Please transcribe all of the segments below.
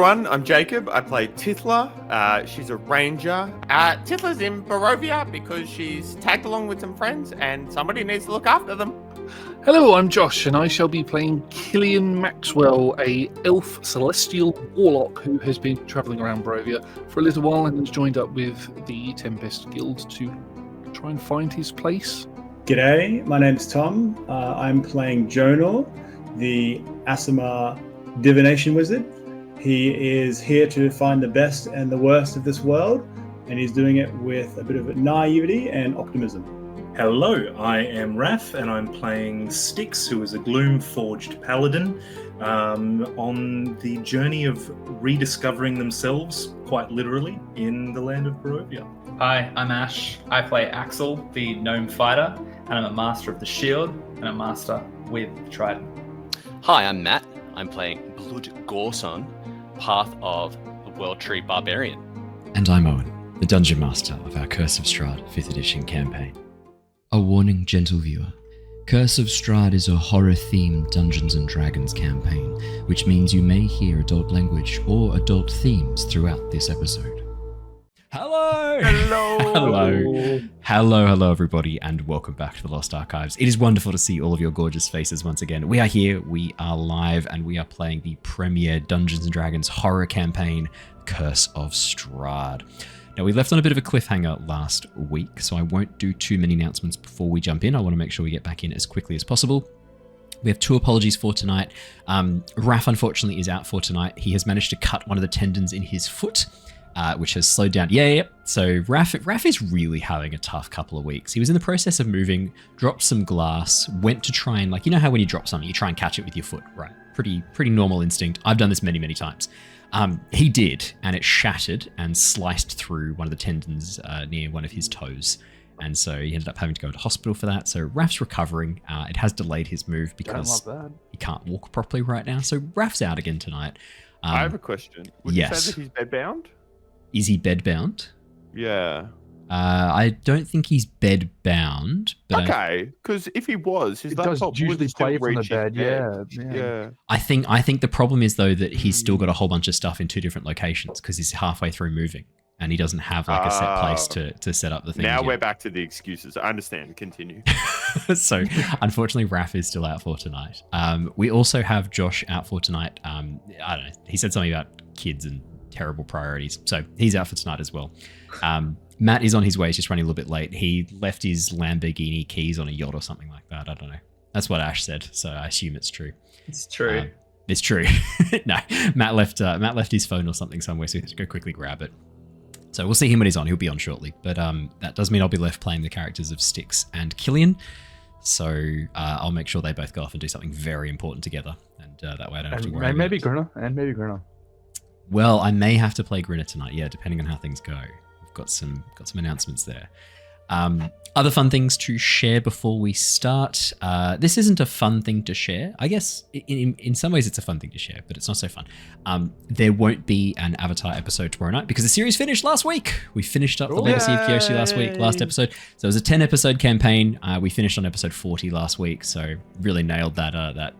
everyone, I'm Jacob. I play Tithla. She's a ranger. Tithla's in Barovia because she's tagged along with some friends and somebody needs to look after them. Hello, I'm Josh, and I shall be playing Killian Maxwell, a elf celestial warlock who has been travelling around Barovia for a little while and has joined up with the Tempest Guild to try and find his place. G'day, my name's Tom. I'm playing Jonor, the Aasimar divination wizard. He is here to find the best and the worst of this world, and he's doing it with a bit of naivety and optimism. Hello, I am Raph, and I'm playing Styx, who is a Gloomforged Paladin, on the journey of rediscovering themselves, quite literally, in the land of Barovia. Hi, I'm Ash. I play Axel, the gnome fighter, and I'm a master of the shield and a master with Trident. Hi, I'm Matt. I'm playing Blood Gorson, Path of the World Tree Barbarian. And I'm Owen, the Dungeon Master of our Curse of Strahd 5th edition campaign. A warning, gentle viewer. Curse of Strahd is a horror-themed Dungeons & Dragons campaign, which means you may hear adult language or adult themes throughout this episode. Hello! Hello, everybody, and welcome back to the Lost Archives. It is wonderful to see all of your gorgeous faces once again. We are here, we are live, and we are playing the premier Dungeons & Dragons horror campaign, Curse of Strahd. Now, we left on a bit of a cliffhanger last week, so I won't do too many announcements before we jump in. I want to make sure we get back in as quickly as possible. We have 2 apologies for tonight. Raph, unfortunately, is out for tonight. He has managed to cut one of the tendons in his foot, which has slowed down. Yeah. So Raph is really having a tough couple of weeks. He was in the process of moving, dropped some glass, went to try and, you know how when you drop something, you try and catch it with your foot, right? Pretty normal instinct. I've done this many, many times. He did, and it shattered and sliced through one of the tendons near one of his toes. And so he ended up having to go to hospital for that. So Raph's recovering. It has delayed his move because he can't walk properly right now. So Raph's out again tonight. I have a question. Would you say that he's bedbound? Is he bedbound? Yeah. I don't think he's bedbound. Okay, because if he was, his laptop usually play from the bed. Yeah. I think the problem is though that he's still got a whole bunch of stuff in 2 different locations because he's halfway through moving and he doesn't have a set place to set up the thing. Now we're back to the excuses. I understand. Continue. So unfortunately, Raph is still out for tonight. We also have Josh out for tonight. I don't know. He said something about kids and terrible priorities, so he's out for tonight as well. Matt is on his way. He's just running a little bit late. He left his Lamborghini keys on a yacht or something like that. I don't know. That's what Ash said, so I assume it's true. It's true. It's true. No, Matt left his phone or something somewhere, so he has to go quickly grab it. So we'll see him when he's on. He'll be on shortly. But that does mean I'll be left playing the characters of Styx and Killian. So I'll make sure they both go off and do something very important together, and that way I don't have to worry. And maybe Grinner. Well, I may have to play Grinner tonight. Yeah, depending on how things go. Got some announcements there. Other fun things to share before we start. This isn't a fun thing to share. I guess in some ways it's a fun thing to share, but it's not so fun. There won't be an Avatar episode tomorrow night because the series finished last week. We finished up the Legacy of Kyoshi last episode. So it was a 10 episode campaign. We finished on episode 40 last week, so really nailed that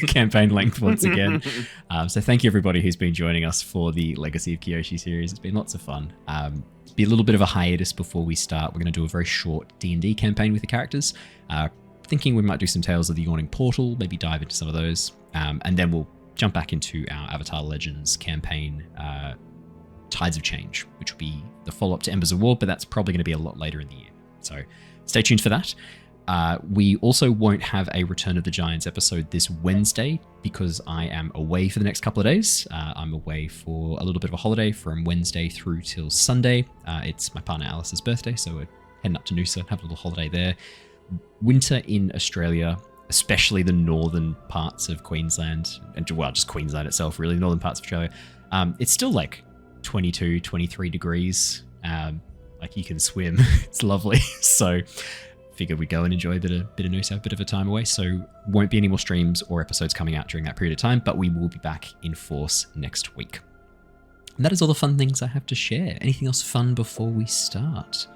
campaign length once again. So thank you everybody who's been joining us for the Legacy of Kyoshi series. It's been lots of fun. Be a little bit of a hiatus before we start. We're going to do a very short D&D campaign with the characters. Thinking we might do some Tales of the Yawning Portal, maybe dive into some of those. And then we'll jump back into our Avatar Legends campaign, Tides of Change, which will be the follow-up to Embers of War, but that's probably going to be a lot later in the year. So stay tuned for that. We also won't have a Return of the Giants episode this Wednesday because I am away for the next couple of days. I'm away for a little bit of a holiday from Wednesday through till Sunday. It's my partner Alice's birthday, so we're heading up to Noosa, have a little holiday there. Winter in Australia, especially the northern parts of Queensland, and just Queensland itself, really, northern parts of Australia. It's still 22, 23 degrees. You can swim. It's lovely. So figured we'd go and enjoy a bit of Noosa, a bit of a time away. So won't be any more streams or episodes coming out during that period of time, but we will be back in force next week. And that is all the fun things I have to share. Anything else fun before we start?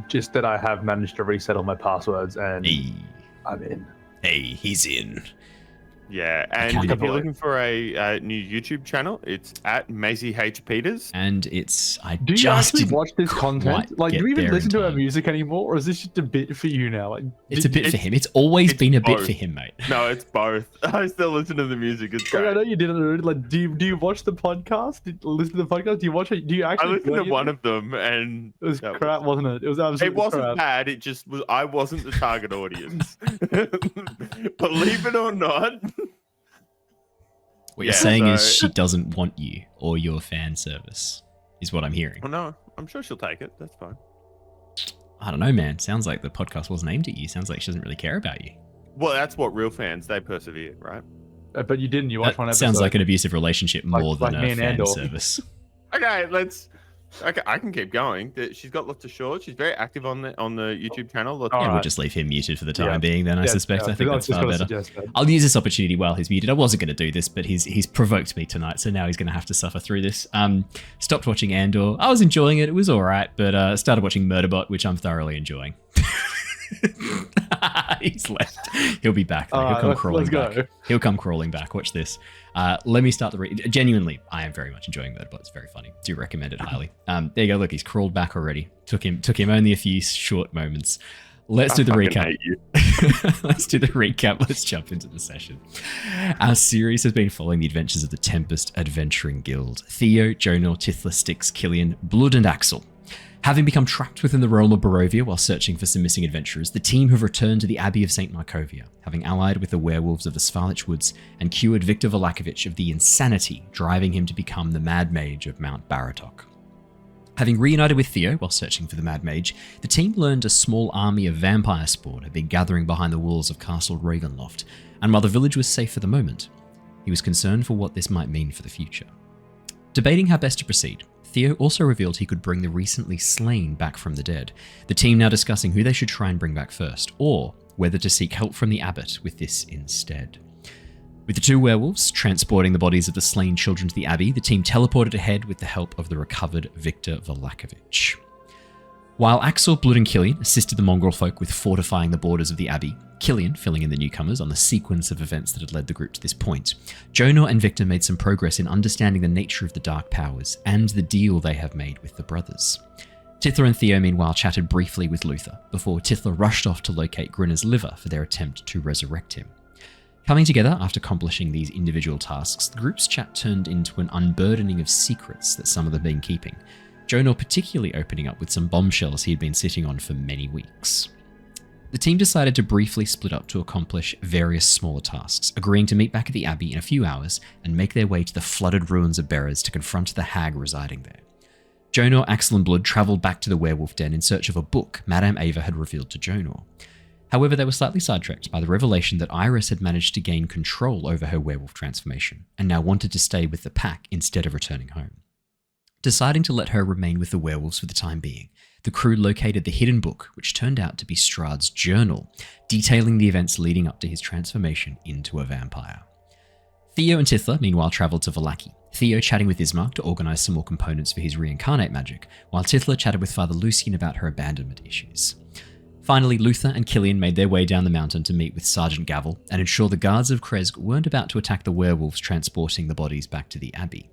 Just that I have managed to reset all my passwords and I'm in. Hey, he's in. Yeah, and can't if be you're looking for a new YouTube channel, it's at Maisie H Peters. And it's Do you actually watch this content? quite Like, do get you even there listen in to our time. music anymore, or is this just a bit for you now? Like, It's a bit for him. It's always been a bit both. for him, mate. No, it's both. I still listen to the music. It's Like, I know great. you didn't already. Like, do you watch the podcast? Listen to the podcast? Do you watch it? Do you I actually? listened to enjoy one it? of them, and It was that crap, wasn't it? It was absolutely it wasn't crap. bad. It just was. I wasn't the target audience. Believe it or not. What you're Yeah, saying is so- she doesn't want you or your fan service, is what I'm hearing. Well, no, I'm sure she'll take it. That's fine. I don't know, man. Sounds like the podcast wasn't aimed at you. Sounds like she doesn't really care about you. Well, that's what real fans, they persevere, right? But you didn't. You watched one That episode. sounds like an abusive relationship Like- more than like me a and fan Andor. service. Okay, I can keep going. She's got lots of shorts. She's very active on the YouTube channel. Lots All Yeah, right. we'll just leave him muted for the time Yeah. being then, I Yeah, suspect. yeah, I think I that's was just far gonna better. suggest that. I'll use this opportunity while he's muted. I wasn't going to do this, but he's provoked me tonight, so now he's going to have to suffer through this. Stopped watching Andor. I was enjoying it. It was all right, but started watching Murderbot, which I'm thoroughly enjoying. He's left. He'll be back. Though. He'll come crawling back. go. He'll come crawling back. Watch this. Let me start the genuinely, I am very much enjoying Murderbot. It's very funny. Do recommend it highly. There you go. Look, he's crawled back already. Took him only a few short moments. Let's do the fucking recap. hate you. Let's do the recap. Let's jump into the session. Our series has been following the adventures of the Tempest Adventuring Guild. Theo, Jonor, Tithla, Styx, Killian, Blood, and Axel. Having become trapped within the realm of Barovia while searching for some missing adventurers, the team have returned to the Abbey of St. Markovia, having allied with the werewolves of the Svalich Woods and cured Victor Valakovich of the insanity driving him to become the Mad Mage of Mount Baratok. Having reunited with Theo while searching for the Mad Mage, the team learned a small army of vampire spawn had been gathering behind the walls of Castle Ravenloft, and while the village was safe for the moment, he was concerned for what this might mean for the future. Debating how best to proceed, Theo also revealed he could bring the recently slain back from the dead, the team now discussing who they should try and bring back first, or whether to seek help from the abbot with this instead. With the two werewolves transporting the bodies of the slain children to the abbey, the team teleported ahead with the help of the recovered Victor Valakovich. While Axel, Blood, and Killian assisted the mongrel folk with fortifying the borders of the abbey, Killian filling in the newcomers on the sequence of events that had led the group to this point, Jonor and Victor made some progress in understanding the nature of the dark powers and the deal they have made with the brothers. Tithla and Theo meanwhile chatted briefly with Luther, before Tithla rushed off to locate Grinner's liver for their attempt to resurrect him. Coming together after accomplishing these individual tasks, the group's chat turned into an unburdening of secrets that some of them had been keeping, Jonor particularly opening up with some bombshells he had been sitting on for many weeks. The team decided to briefly split up to accomplish various smaller tasks, agreeing to meet back at the Abbey in a few hours and make their way to the flooded ruins of Berez to confront the hag residing there. Jonor, Axel, and Blood travelled back to the werewolf den in search of a book Madame Ava had revealed to Jonor. However, they were slightly sidetracked by the revelation that Iris had managed to gain control over her werewolf transformation and now wanted to stay with the pack instead of returning home. Deciding to let her remain with the werewolves for the time being, the crew located the hidden book, which turned out to be Strahd's journal, detailing the events leading up to his transformation into a vampire. Theo and Tithla meanwhile travelled to Vallaki, Theo chatting with Ismark to organise some more components for his reincarnate magic, while Tithla chatted with Father Lucian about her abandonment issues. Finally, Luther and Killian made their way down the mountain to meet with Sergeant Gavel and ensure the guards of Kresk weren't about to attack the werewolves transporting the bodies back to the Abbey.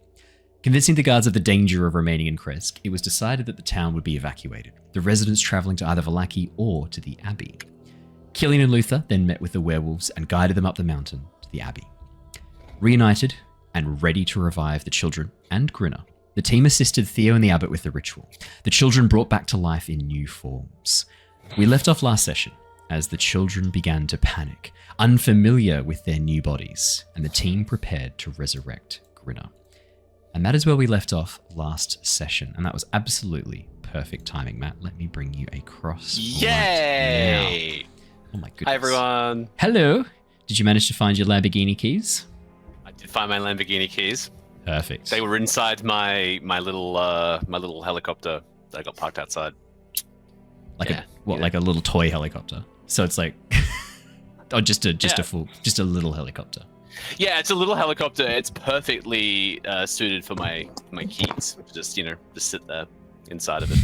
Convincing the guards of the danger of remaining in Kresk, it was decided that the town would be evacuated, the residents travelling to either Vallaki or to the Abbey. Killian and Luther then met with the werewolves and guided them up the mountain to the Abbey. Reunited and ready to revive the children and Grinner, the team assisted Theo and the abbot with the ritual, the children brought back to life in new forms. We left off last session as the children began to panic, unfamiliar with their new bodies, and the team prepared to resurrect Grinner. And that is where we left off last session, and that was absolutely perfect timing, Matt. Let me bring you across. Yay! Right now. Oh my goodness. Hi everyone. Hello. Did you manage to find your Lamborghini keys? I did find my Lamborghini keys. Perfect. They were inside my little helicopter that I got parked outside. Like yeah, like a little toy helicopter. So it's like, oh, just a little helicopter. Yeah, it's a little helicopter. It's perfectly suited for my keys. Just just sit there. inside of it.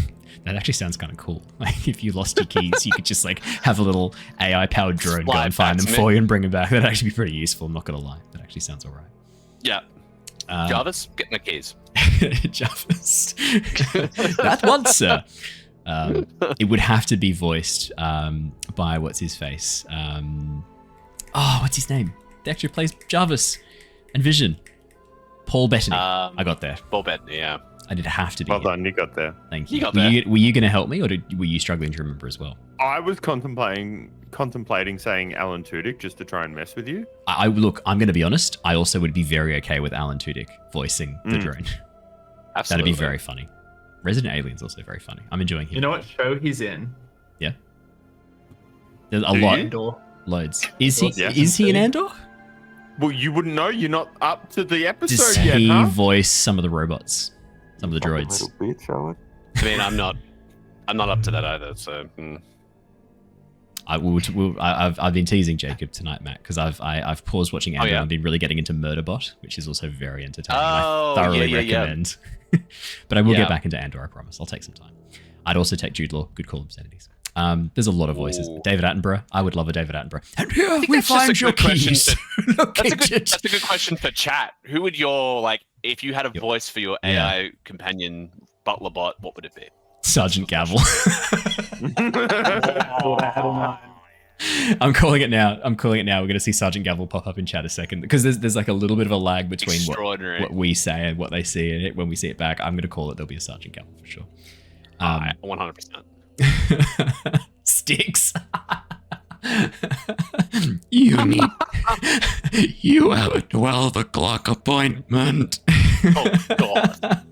That actually sounds kind of cool. Like if you lost your keys, you could just like have a little AI-powered drone go and find them for you and bring them back. That'd actually be pretty useful. I'm not gonna lie. That actually sounds all right. Yeah. Jarvis, get my keys. Jarvis. That once, sir. It would have to be voiced by what's his face. What's his name? The actor who plays Jarvis and Vision. Paul Bettany. I got there. Paul Bettany, yeah. I did have to be. Well done, you got there. Thank you. You got there. Were you going to help me, or were you struggling to remember as well? I was contemplating saying Alan Tudyk just to try and mess with you. Look, I'm going to be honest. I also would be very okay with Alan Tudyk voicing the drone. Absolutely. That'd be very funny. Resident Alien's also very funny. I'm enjoying him. You know what show he's in? Yeah. There's a lot. Andor. Loads. Is he? Yeah. Is he in Andor? Well, you wouldn't know. You're not up to the episode Does yet, he huh? voice some of the robots? Some of the droids? Little bitch, Alan. I mean, I'm not up to that either. So I've been teasing Jacob tonight, Matt, because I've paused watching Andor and been really getting into Murderbot, which is also very entertaining. I thoroughly recommend. But I will get back into Andor, I promise. I'll take some time. I'd also take Jude Law. Good call, Obscenities. There's a lot of voices. Ooh. David Attenborough. I would love a David Attenborough. And here we that's just find a your good question keys. that's a good question for chat. Who would your if you had a voice for your AI companion butler bot? What would it be? Sergeant Gavel. Oh, I'm calling it now. We're going to see Sergeant Gavel pop up in chat a second because there's like a little bit of a lag between what we say and what they see in it when we see it back. I'm going to call it. There'll be a Sergeant Gavel for sure. 100%. Styx. You have a 12 o'clock appointment. Oh God.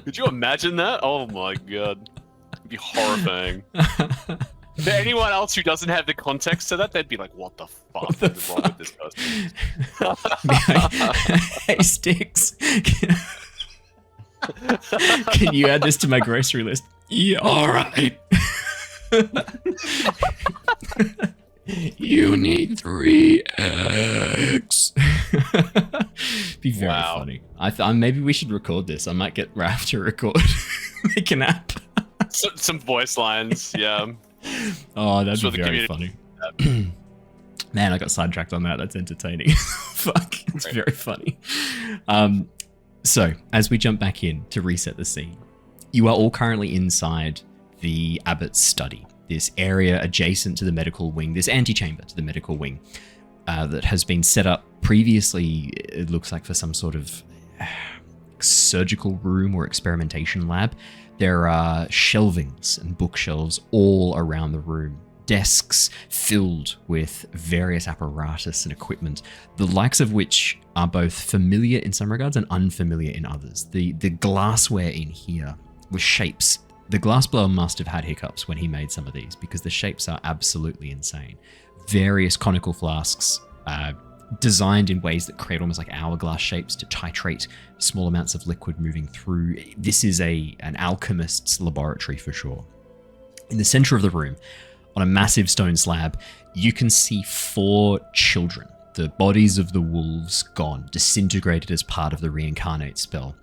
Could you imagine that? Oh my God. It'd be horrifying. For anyone else who doesn't have the context to that, they'd be like, what the fuck is wrong with this person? Hey, Styx. Can you add this to my grocery list? Yeah, all right. You need 3 eggs. Be very funny. Maybe we should record this. I might get Raph to record. Make an app. Some voice lines, yeah. Oh, that'd be very funny. Man, I got sidetracked on that. That's entertaining. Fuck, it's very funny. So, as we jump back in to reset the scene, you are all currently inside the abbot's study, this area adjacent to the medical wing, this antechamber to the medical wing that has been set up previously, it looks like, for some sort of surgical room or experimentation lab. There are shelvings and bookshelves all around the room, desks filled with various apparatus and equipment, the likes of which are both familiar in some regards and unfamiliar in others. The glassware in here with shapes. The glassblower must have had hiccups when he made some of these because the shapes are absolutely insane. Various conical flasks, designed in ways that create almost like hourglass shapes to titrate small amounts of liquid moving through. This is an alchemist's laboratory for sure. In the center of the room, on a massive stone slab, you can see 4 children, the bodies of the wolves gone, disintegrated as part of the reincarnate spell.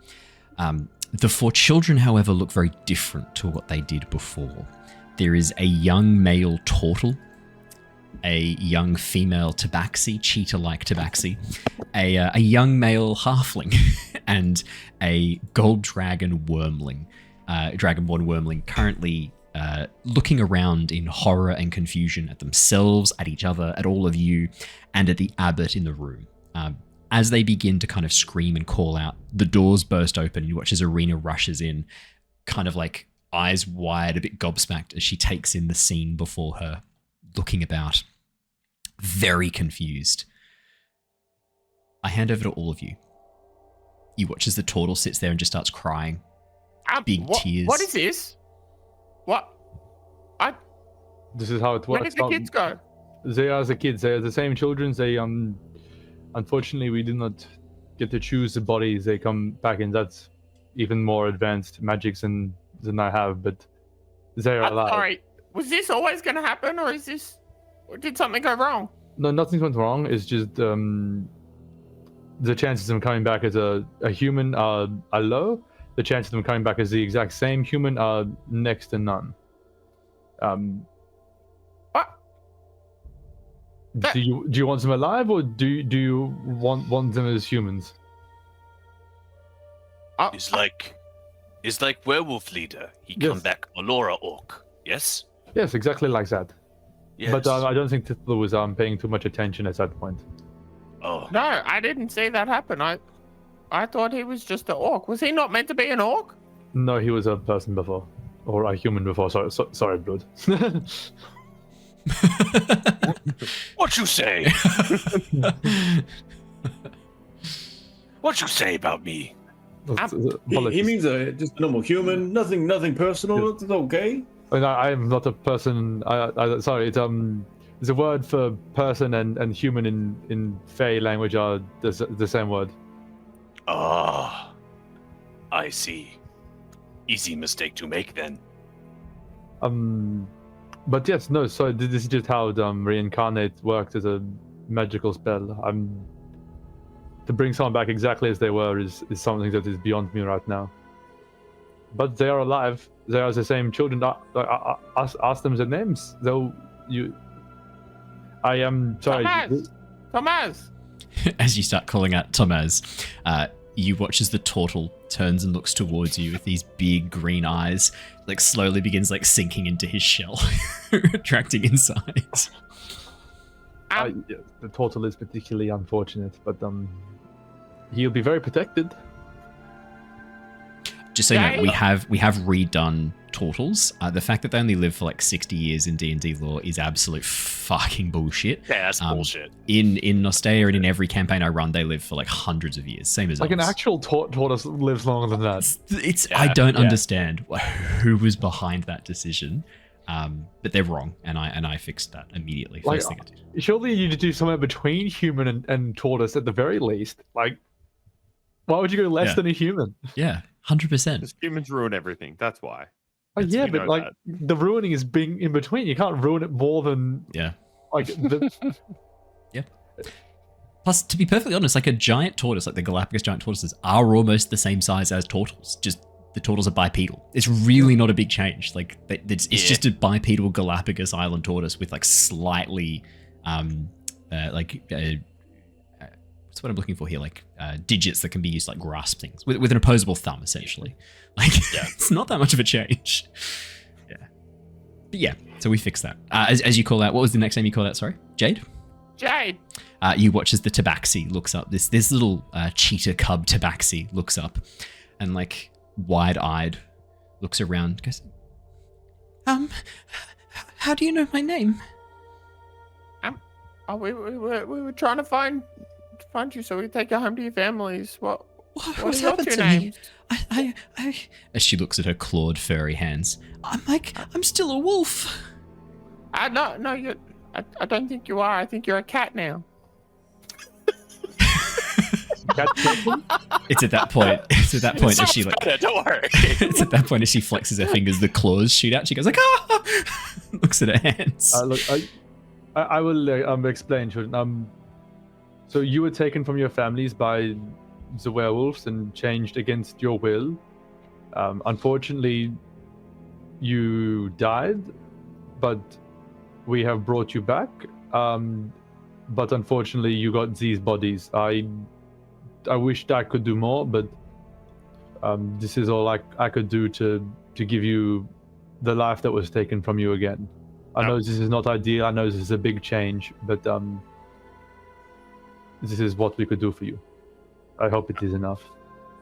The 4 children, however, look very different to what they did before. There is a young male turtle, a young female tabaxi, cheetah-like tabaxi, a young male halfling, and a gold dragon wormling, dragonborn wormling, currently looking around in horror and confusion at themselves, at each other, at all of you, and at the abbot in the room. As they begin to kind of scream and call out, the doors burst open and you watch as Arena rushes in, kind of like eyes wide, a bit gobsmacked as she takes in the scene before her, looking about, very confused. I hand over to all of you. You watch as the turtle sits there and just starts crying. Big tears. What is this? What? This is how it Where works. did the kids go? They are the kids. They are the same children. They unfortunately we did not get to choose the bodies. They come back in that's even more advanced magics than I have, but they are alive. Alright, was this always gonna happen or did something go wrong? No, nothing went wrong. It's just the chances of him coming back as a human are low, the chance of them coming back as the exact same human are next to none. Do you want them alive, or do you want them as humans? It's like werewolf leader. He come back Melora orc. Yes. Yes, exactly like that. Yes. But I don't think Tithla was paying too much attention at that point. Oh. No, I didn't see that happen. I thought he was just an orc. Was he not meant to be an orc? No, he was a person before, or a human before. Sorry, blood. What you say? What you say about me? He means just a normal human. Nothing personal. It's okay. I am not a person. Sorry, it's a word for person and human in Fey language are the same word. Ah, I see. Easy mistake to make then. But yes, no. So this is just how reincarnate worked as a magical spell. To bring someone back exactly as they were is something that is beyond me right now. But they are alive. They are the same children. Ask them their names. I am sorry. Thomas. As you start calling out Thomas, you watch as the turtle turns and looks towards you with these big green eyes, like slowly begins like sinking into his shell, retracting inside. The turtle is particularly unfortunate, but he'll be very protected. Just so you know, we have redone turtles. The fact that they only live for like 60 years in D&D lore is absolute fucking bullshit. Yeah, that's bullshit. In Nostea and in every campaign I run, they live for like hundreds of years, same as like elves. an actual tortoise lives longer than that. I don't understand who was behind that decision, but they're wrong, and I fixed that immediately. First thing I did. Surely you'd do somewhere between human and tortoise at the very least. Like, why would you go less than a human? Yeah. 100%. Because humans ruin everything. That's why. Yeah, but like the ruining is being in between. You can't ruin it more than like the. Yeah. Plus, to be perfectly honest, like a giant tortoise, like the Galapagos giant tortoises, are almost the same size as turtles. Just the turtles are bipedal. It's really not a big change. Like it's just a bipedal Galapagos island tortoise with like slightly, what's what I'm looking for here? Like digits that can be used to like grasp things with an opposable thumb, essentially. Like it's not that much of a change. Yeah. But yeah, so we fixed that. As you call out, what was the next name you called out? Sorry, Jade. Jade. You watch as the tabaxi looks up. This little cheetah cub tabaxi looks up, and like wide-eyed looks around. Goes, how do you know my name? We were trying to find you so we could take you home to your families. What's happened to me? I as she looks at her clawed furry hands, I'm still a wolf. No, you. I don't think you are. I think you're a cat now. It's at that point. As she like. Don't worry. It's at that point as she flexes her fingers, the claws shoot out. She goes like, ah! Looks at her hands. Look, I will explain, children. So you were taken from your families by the werewolves and changed against your will. Unfortunately, you died, but we have brought you back. But unfortunately, you got these bodies. I wished I could do more, but this is all I could do to give you the life that was taken from you again. I know this is not ideal. I know this is a big change, but this is what we could do for you. I hope it is enough.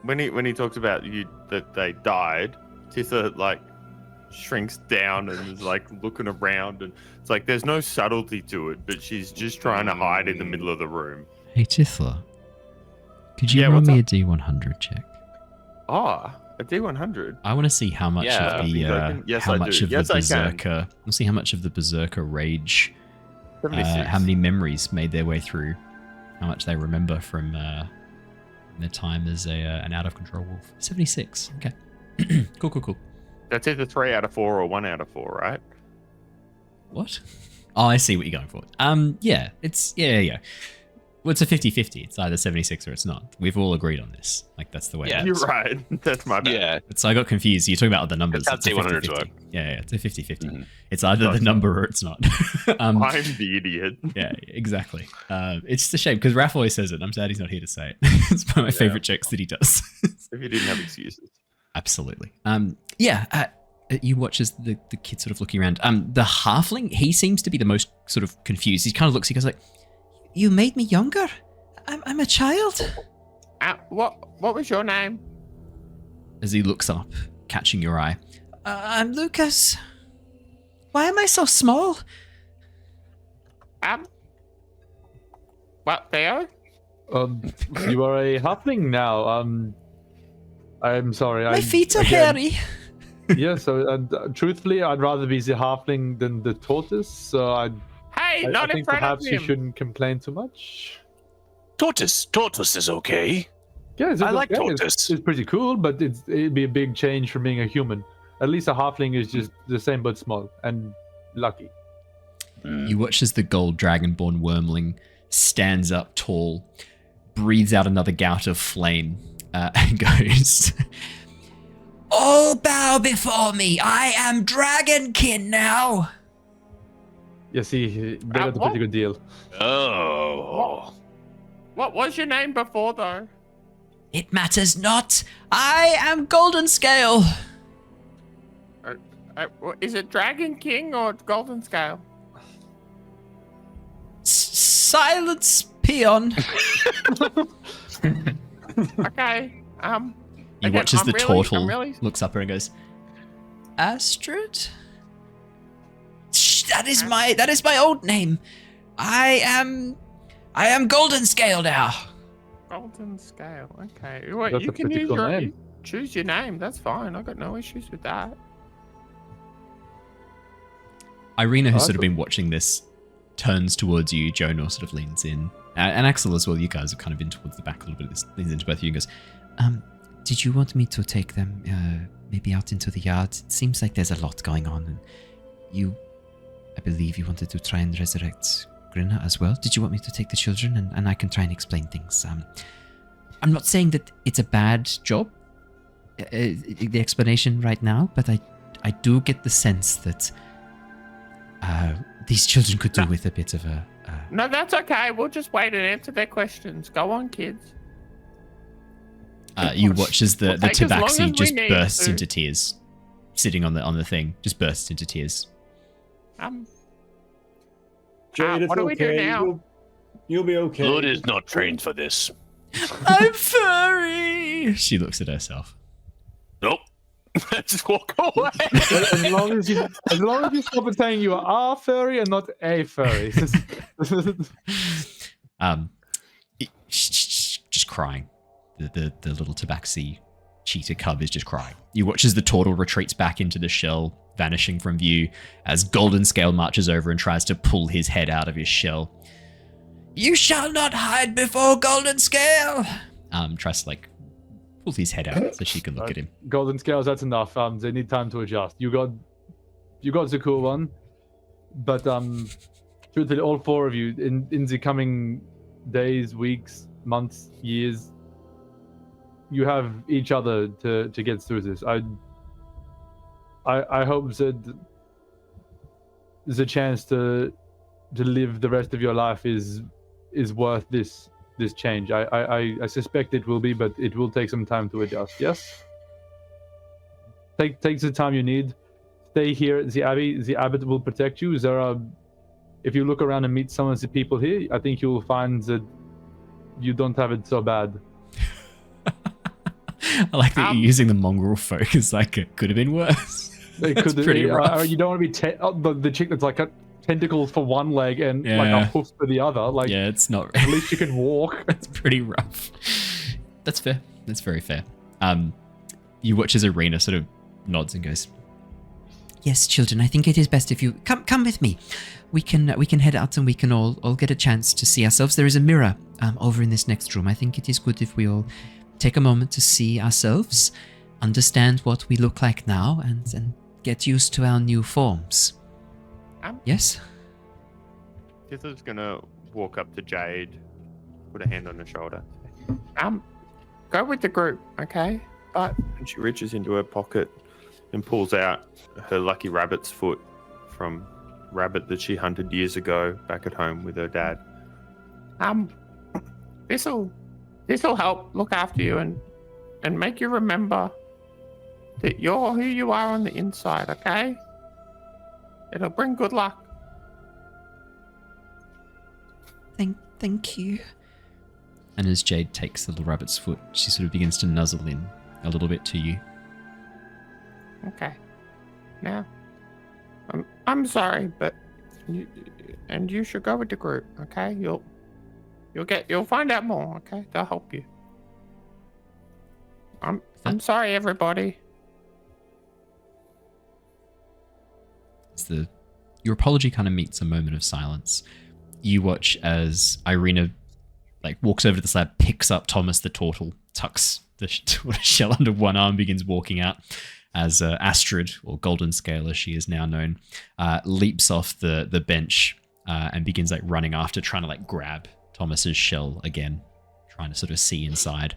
When he talks about that they died, Tithla like shrinks down and is like looking around, and it's like there's no subtlety to it, but she's just trying to hide in the middle of the room. Hey Tithla, could you roll me a D100 check? A D100. I want to see how much of the berserker. Let's see how much of the berserker rage. How many memories made their way through. How much they remember from their time as an out of control wolf. 76. Okay. Cool. That's either 3 out of 4 or 1 out of 4, right? What? Oh, I see what you're going for. Yeah. Well, it's a 50-50. It's either 76 or it's not. We've all agreed on this. Like, that's the way Yeah. it You're is. right. That's my bad. Yeah. So I got confused. You're talking about other numbers. That's how It's a T100s 50-50. work. Yeah, it's a 50-50. Mhm. It's either the number or it's not. I'm the idiot. Yeah, exactly. It's just a shame because Raph always says it. I'm sad he's not here to say it. It's one of my favorite jokes that he does. If you didn't have excuses. Absolutely. You watch as the kid sort of looking around. The halfling, he seems to be the most sort of confused. He kind of looks, he goes like, "You made me younger? I'm a child." What was your name? As he looks up, catching your eye. I'm Lucas. Why am I so small? What, Theo? You are a halfling now. I'm sorry. My feet are hairy. Yeah, so truthfully, I'd rather be the halfling than the tortoise. So I Not in think front perhaps of you him. shouldn't complain too much. Tortoise is okay. Yeah, I like okay. tortoise. It's pretty cool, but it'd be a big change from being a human. At least a halfling is just the same but small and lucky. You watch as the gold dragonborn wormling stands up tall, breathes out another gout of flame, and goes, "All bow before me. I am Dragonkin now." Yeah, see, they got a pretty good deal. Oh. What was your name before, though? It matters not. I am Golden Scale. Is it Dragon King or Golden Scale? Silence, peon. Okay. You Again, watch as I'm the really- turtle I'm really- looks up at her and goes, "Astrid? Shh, that is my old name. I am Golden Scale now." Golden Scale. Okay. Well, That's you a can pretty use cool your name. you choose your name. That's fine. I got no issues with that. Irina, who's sort of Awesome. been watching this, turns towards you. Jonor sort of leans in. And Axel as well. You guys have kind of been towards the back a little bit. This leans into both of you and goes, "Did you want me to take them maybe out into the yard? It seems like there's a lot going on. And I believe you wanted to try and resurrect Grinna as well. Did you want me to take the children? And I can try and explain things. I'm not saying that it's a bad job, the explanation right now, but I do get the sense that these children could do with a bit of a... No, that's okay. We'll just wait and answer their questions. Go on, kids. You watch as the We'll take as long as tabaxi we just need bursts to. into tears. Sitting on the thing, just bursts into tears. Jade, it's what do we do okay. now? You'll be okay. Blood is not trained for this. I'm furry! She looks at herself. Nope. Just walk away. As long as you stop at saying you are furry and not a furry. Just crying. The little tabaxi cheetah cub is just crying. You watch as the turtle retreats back into the shell, vanishing from view, as Golden Scale marches over and tries to pull his head out of his shell. "You shall not hide before Golden Scale!" Tries to pull his head out so she can look at him. Golden scales, that's enough. They need time to adjust. You got the cool one, but truthfully, all four of you in the coming days, weeks, months, years, you have each other to get through this. I hope that the chance to live the rest of your life is worth this change. I suspect it will be, but it will take some time to adjust. Yes. Take the time you need. Stay here at the abbey. The abbot will protect you. If you look around and meet some of the people here, I think you will find that you don't have it so bad. I like that you're using the mongrel folk as it could have been worse. It That's could pretty rough. You don't want to be the chick that's a tentacles for one leg and a hoof for the other. Yeah, it's not. At least you can walk. It's pretty rough. That's fair. That's very fair. You watch as Irina sort of nods and goes, "Yes, children, I think it is best if you come with me. We can head out and we can all get a chance to see ourselves. There is a mirror over in this next room. I think it is good if we all take a moment to see ourselves, understand what we look like now, and get used to our new forms." Yes? Tithla's gonna walk up to Jade put a hand on her shoulder. Go with the group, okay? But and she reaches into her pocket and pulls out her lucky rabbit's foot from rabbit that she hunted years ago back at home with her dad. This'll help look after you and make you remember that you're who you are on the inside, okay? It'll bring good luck. Thank you. And as Jade takes the little rabbit's foot, she sort of begins to nuzzle in a little bit to you. Okay. Now, I'm sorry, but you should go with the group, okay? You'll find out more, okay? They'll help you. I'm sorry, everybody. Your apology kind of meets a moment of silence. You watch as Irina walks over to the slab, picks up Thomas the turtle, tucks the shell under one arm, begins walking out as Astrid, or Golden Scale as she is now known, leaps off the bench and begins running after, trying to grab Thomas's shell again, trying to sort of see inside.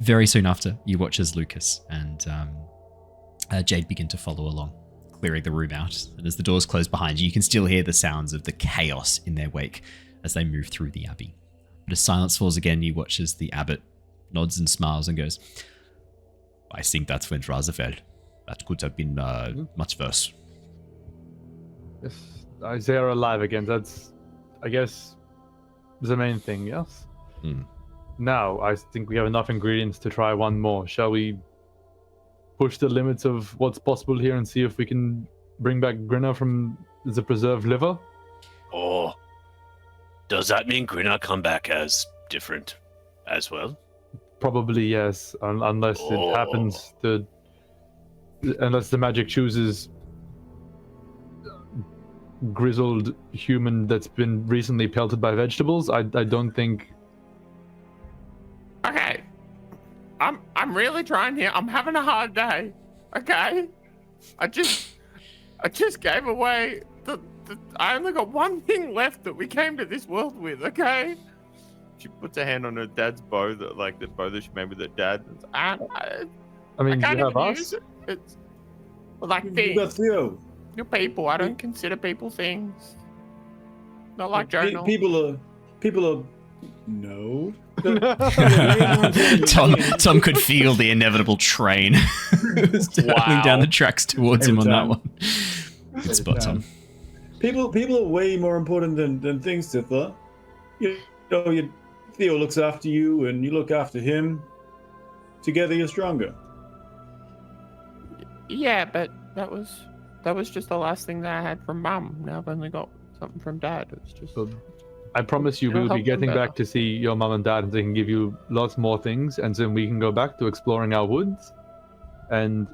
Very soon after, you watch as Lucas and Jade begin to follow along, clearing the room out. And as the doors close behind you, you can still hear the sounds of the chaos in their wake as they move through the abbey. But as silence falls again, you watch as the abbot nods and smiles and goes, I think that's when Razafel. That could have been much worse. Yes, they are alive again. That's, I guess, the main thing, yes? Now, I think we have enough ingredients to try one more. Shall we push the limits of what's possible here and see if we can bring back Grinna from the preserved liver? Or does that mean Grinna come back as different as well? Probably yes, unless it happens to... Unless the magic chooses grizzled human that's been recently pelted by vegetables. I don't think... Okay. I'm really trying here. I'm having a hard day. Okay? I just gave away I only got one thing left that we came to this world with, okay? She puts her hand on her dad's bow, the bow that she made with her dad. I mean, I you have us? It's like You got things. Theo. You're people. I don't consider people things. Not like Jonor. People are. No. Tom could feel the inevitable train traveling down the tracks towards him on that one. Good spot, Tom. People are way more important than things, Tithla. Theo looks after you, and you look after him. Together, you're stronger. Yeah, but that was just the last thing that I had from Mum. Now I've only got something from Dad. It's just. I promise you, It'll we'll be help them getting back better. to see your mum and dad, and they can give you lots more things, and then we can go back to exploring our woods. And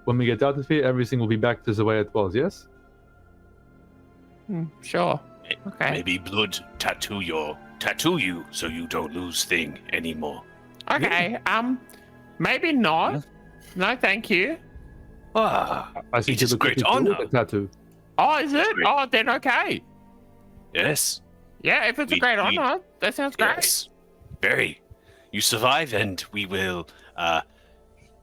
when we get out of here, everything will be back to the way it was. Yes. Sure. Okay. Maybe blood tattoo you so you don't lose thing anymore. Okay. Maybe not. No, thank you. Ah, I think it is a look great pretty cool with honor. the tattoo. Oh, is it? Great. Oh, then okay. Yes. Yeah, if it's a We- great we- honor, that sounds great. Yes. Very. You survive, and we will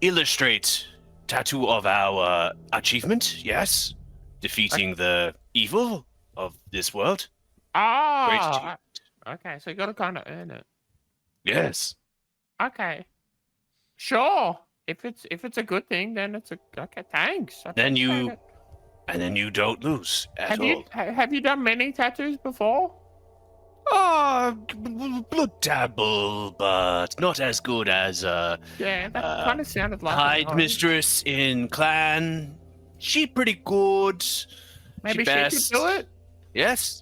illustrate tattoo of our achievement. Yes, defeating the evil of this world. Great Oh, achievement. okay. So you got to kind of earn it. Yes. Okay. Sure. If it's a good thing, then it's okay. Thanks. I Then you- appreciate it. And then you don't lose at Have all. you have you done many tattoos before? Blood dabble, but not as good as Yeah, that kind of sounded like Hide it. Mistress in Clan. She pretty good. Maybe she best. could do it. Yes.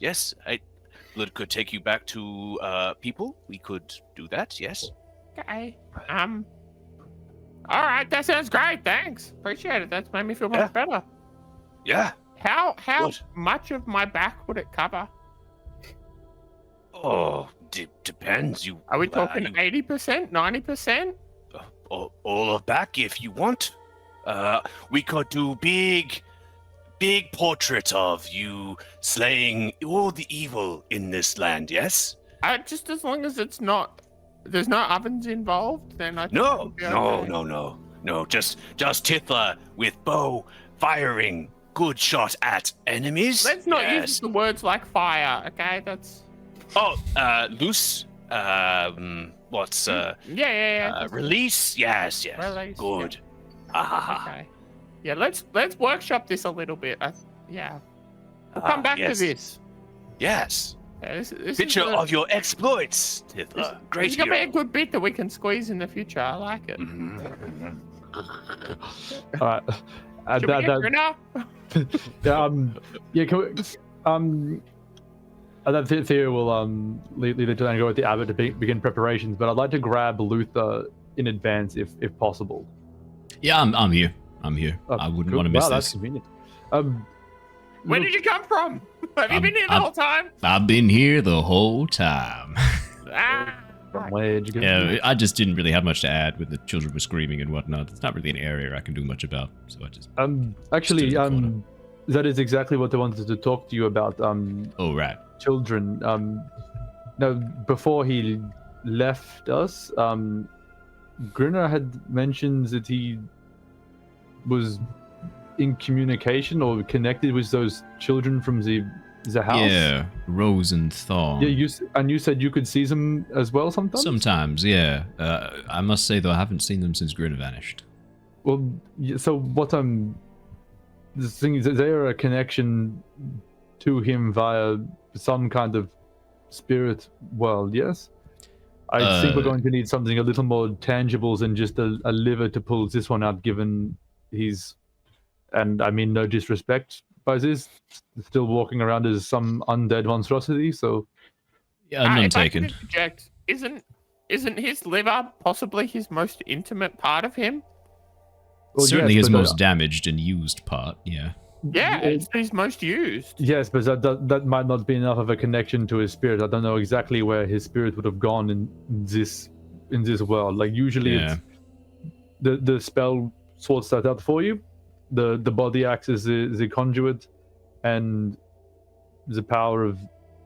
Blood could take you back to people. We could do that. Yes. Okay. All right, that sounds great. Thanks. Appreciate it. That's made me feel much Yeah. better. Yeah. How Good. much of my back would it cover? Oh, depends. Are we talking 80%, 90%? All of back if you want. We could do big portrait of you slaying all the evil in this land. Yes. Just as long as it's not, there's no ovens involved, then I think No, it'll be no, okay. no. Just Tithla with bow firing good shot at enemies. Let's not Yes. use the words like fire, okay? That's Loose. What's yeah. release? Yes. Release, Good. Ha. Okay. Yeah, let's workshop this a little bit. We'll come back yes. to this. Yes. Yeah, this Picture is of your exploits, Tithla. Great This is gonna be a hero. good bit that we can squeeze in the future. I like it. Mhm. All right. Should we get Grinner? Yeah, can we, and then Theo will lead it to and go with the abbot to begin preparations. But I'd like to grab Luther in advance, if possible. Yeah, I'm here. Oh, I wouldn't cool. want to miss Wow, that's this. convenient. Where did you come from? Have you been here the I'm- whole time? I've been here the whole time. Where'd you get Yeah, I just didn't really have much to add with the children were screaming and whatnot. It's not really an area I can do much about, so I just. Actually, Stood in the corner. that is exactly what I wanted to talk to you about. Oh right. Children. Now, before he left us, Grinner had mentioned that he was in communication or connected with those children from the house. Yeah, Rose and Thorn. Yeah, you said you could see them as well sometimes. Sometimes, yeah. I must say though, I haven't seen them since Grinner vanished. Well, so what the thing is, is there a connection to him via some kind of spirit world? Yes. I think we're going to need something a little more tangible than just a liver to pull this one out, given he's, and I mean no disrespect by this, still walking around as some undead monstrosity, so... Yeah, none If I can taken. interject, isn't his liver possibly his most intimate part of him? Well, Certainly yes, his but, most damaged and used part, yeah. Yeah, it's his most used. Yes, but that might not be enough of a connection to his spirit. I don't know exactly where his spirit would have gone in this world. Like usually, Yeah. it's the spell sorts that out for you. The body acts as the conduit, and the power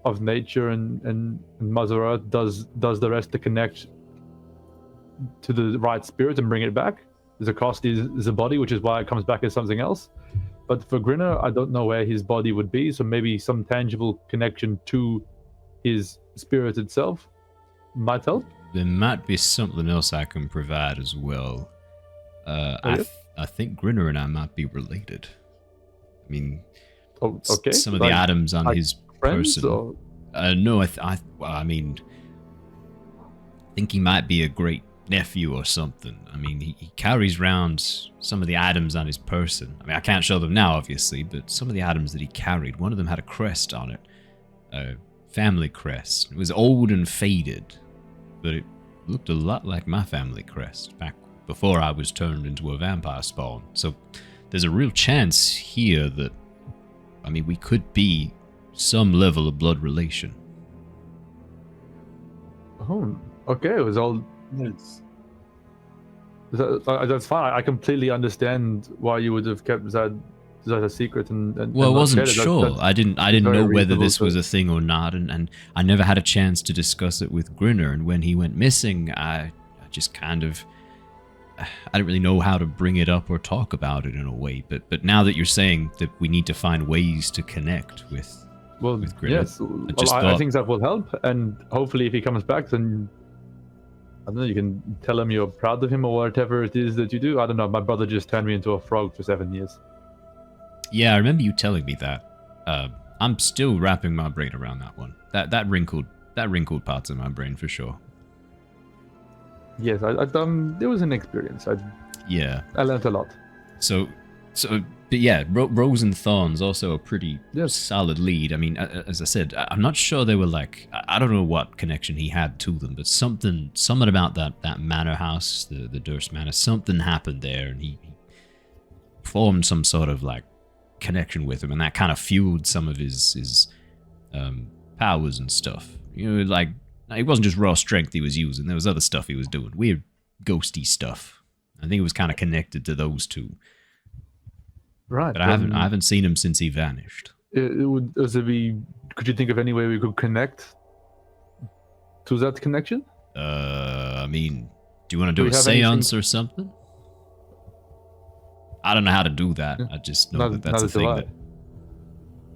of nature and Mother Earth does the rest to connect to the right spirit and bring it back. The cost is the body, which is why it comes back as something else. But for Grinner, I don't know where his body would be, so maybe some tangible connection to his spirit itself might help. There might be something else I can provide as well. I think Grinner and I might be related. I mean, Oh, okay. some of the items on like his friends, person. or No, I mean, I think he might be a great nephew or something. I mean, he carries around some of the items on his person. I mean, I can't show them now, obviously, but some of the items that he carried, one of them had a crest on it, a family crest. It was old and faded, but it looked a lot like my family crest back before I was turned into a vampire spawn. So there's a real chance here that, I mean, we could be some level of blood relation. oh, okay. It was all. Yes. That's fine. I completely understand why you would have kept that a secret. And Well, I not wasn't shared it. sure. I didn't very know whether reasonable this was to- a thing or not, and I never had a chance to discuss it with Grinner. And when he went missing, I just kind of, I didn't really know how to bring it up or talk about it in a way. But now that you're saying that we need to find ways to connect with, Well, with Grinner, yes. just I thought- think that will help, and hopefully, if he comes back, then I don't know. You can tell him you're proud of him or whatever it is that you do. I don't know. My brother just turned me into a frog for 7 years. yeah, I remember you telling me that. I'm still wrapping my brain around that one. That wrinkled parts of my brain for sure. Yes, it was an experience. Yeah. I learned a lot. So, but yeah, Rose and Thorn's also a pretty Yes. solid lead. I mean, as I said, I'm not sure they were like, I don't know what connection he had to them, but something about that manor house, the Durst Manor, something happened there, and he formed some sort of like connection with him, and that kind of fueled some of his powers and stuff. You know, like it wasn't just raw strength he was using; there was other stuff he was doing, weird ghosty stuff. I think it was kind of connected to those two. Right. But I haven't seen him since he vanished. It would also be. Could you think of any way we could connect to that connection? I mean, do you want to Do do we a have seance anything- or something? I don't know how to do that. I just know that that's a thing that...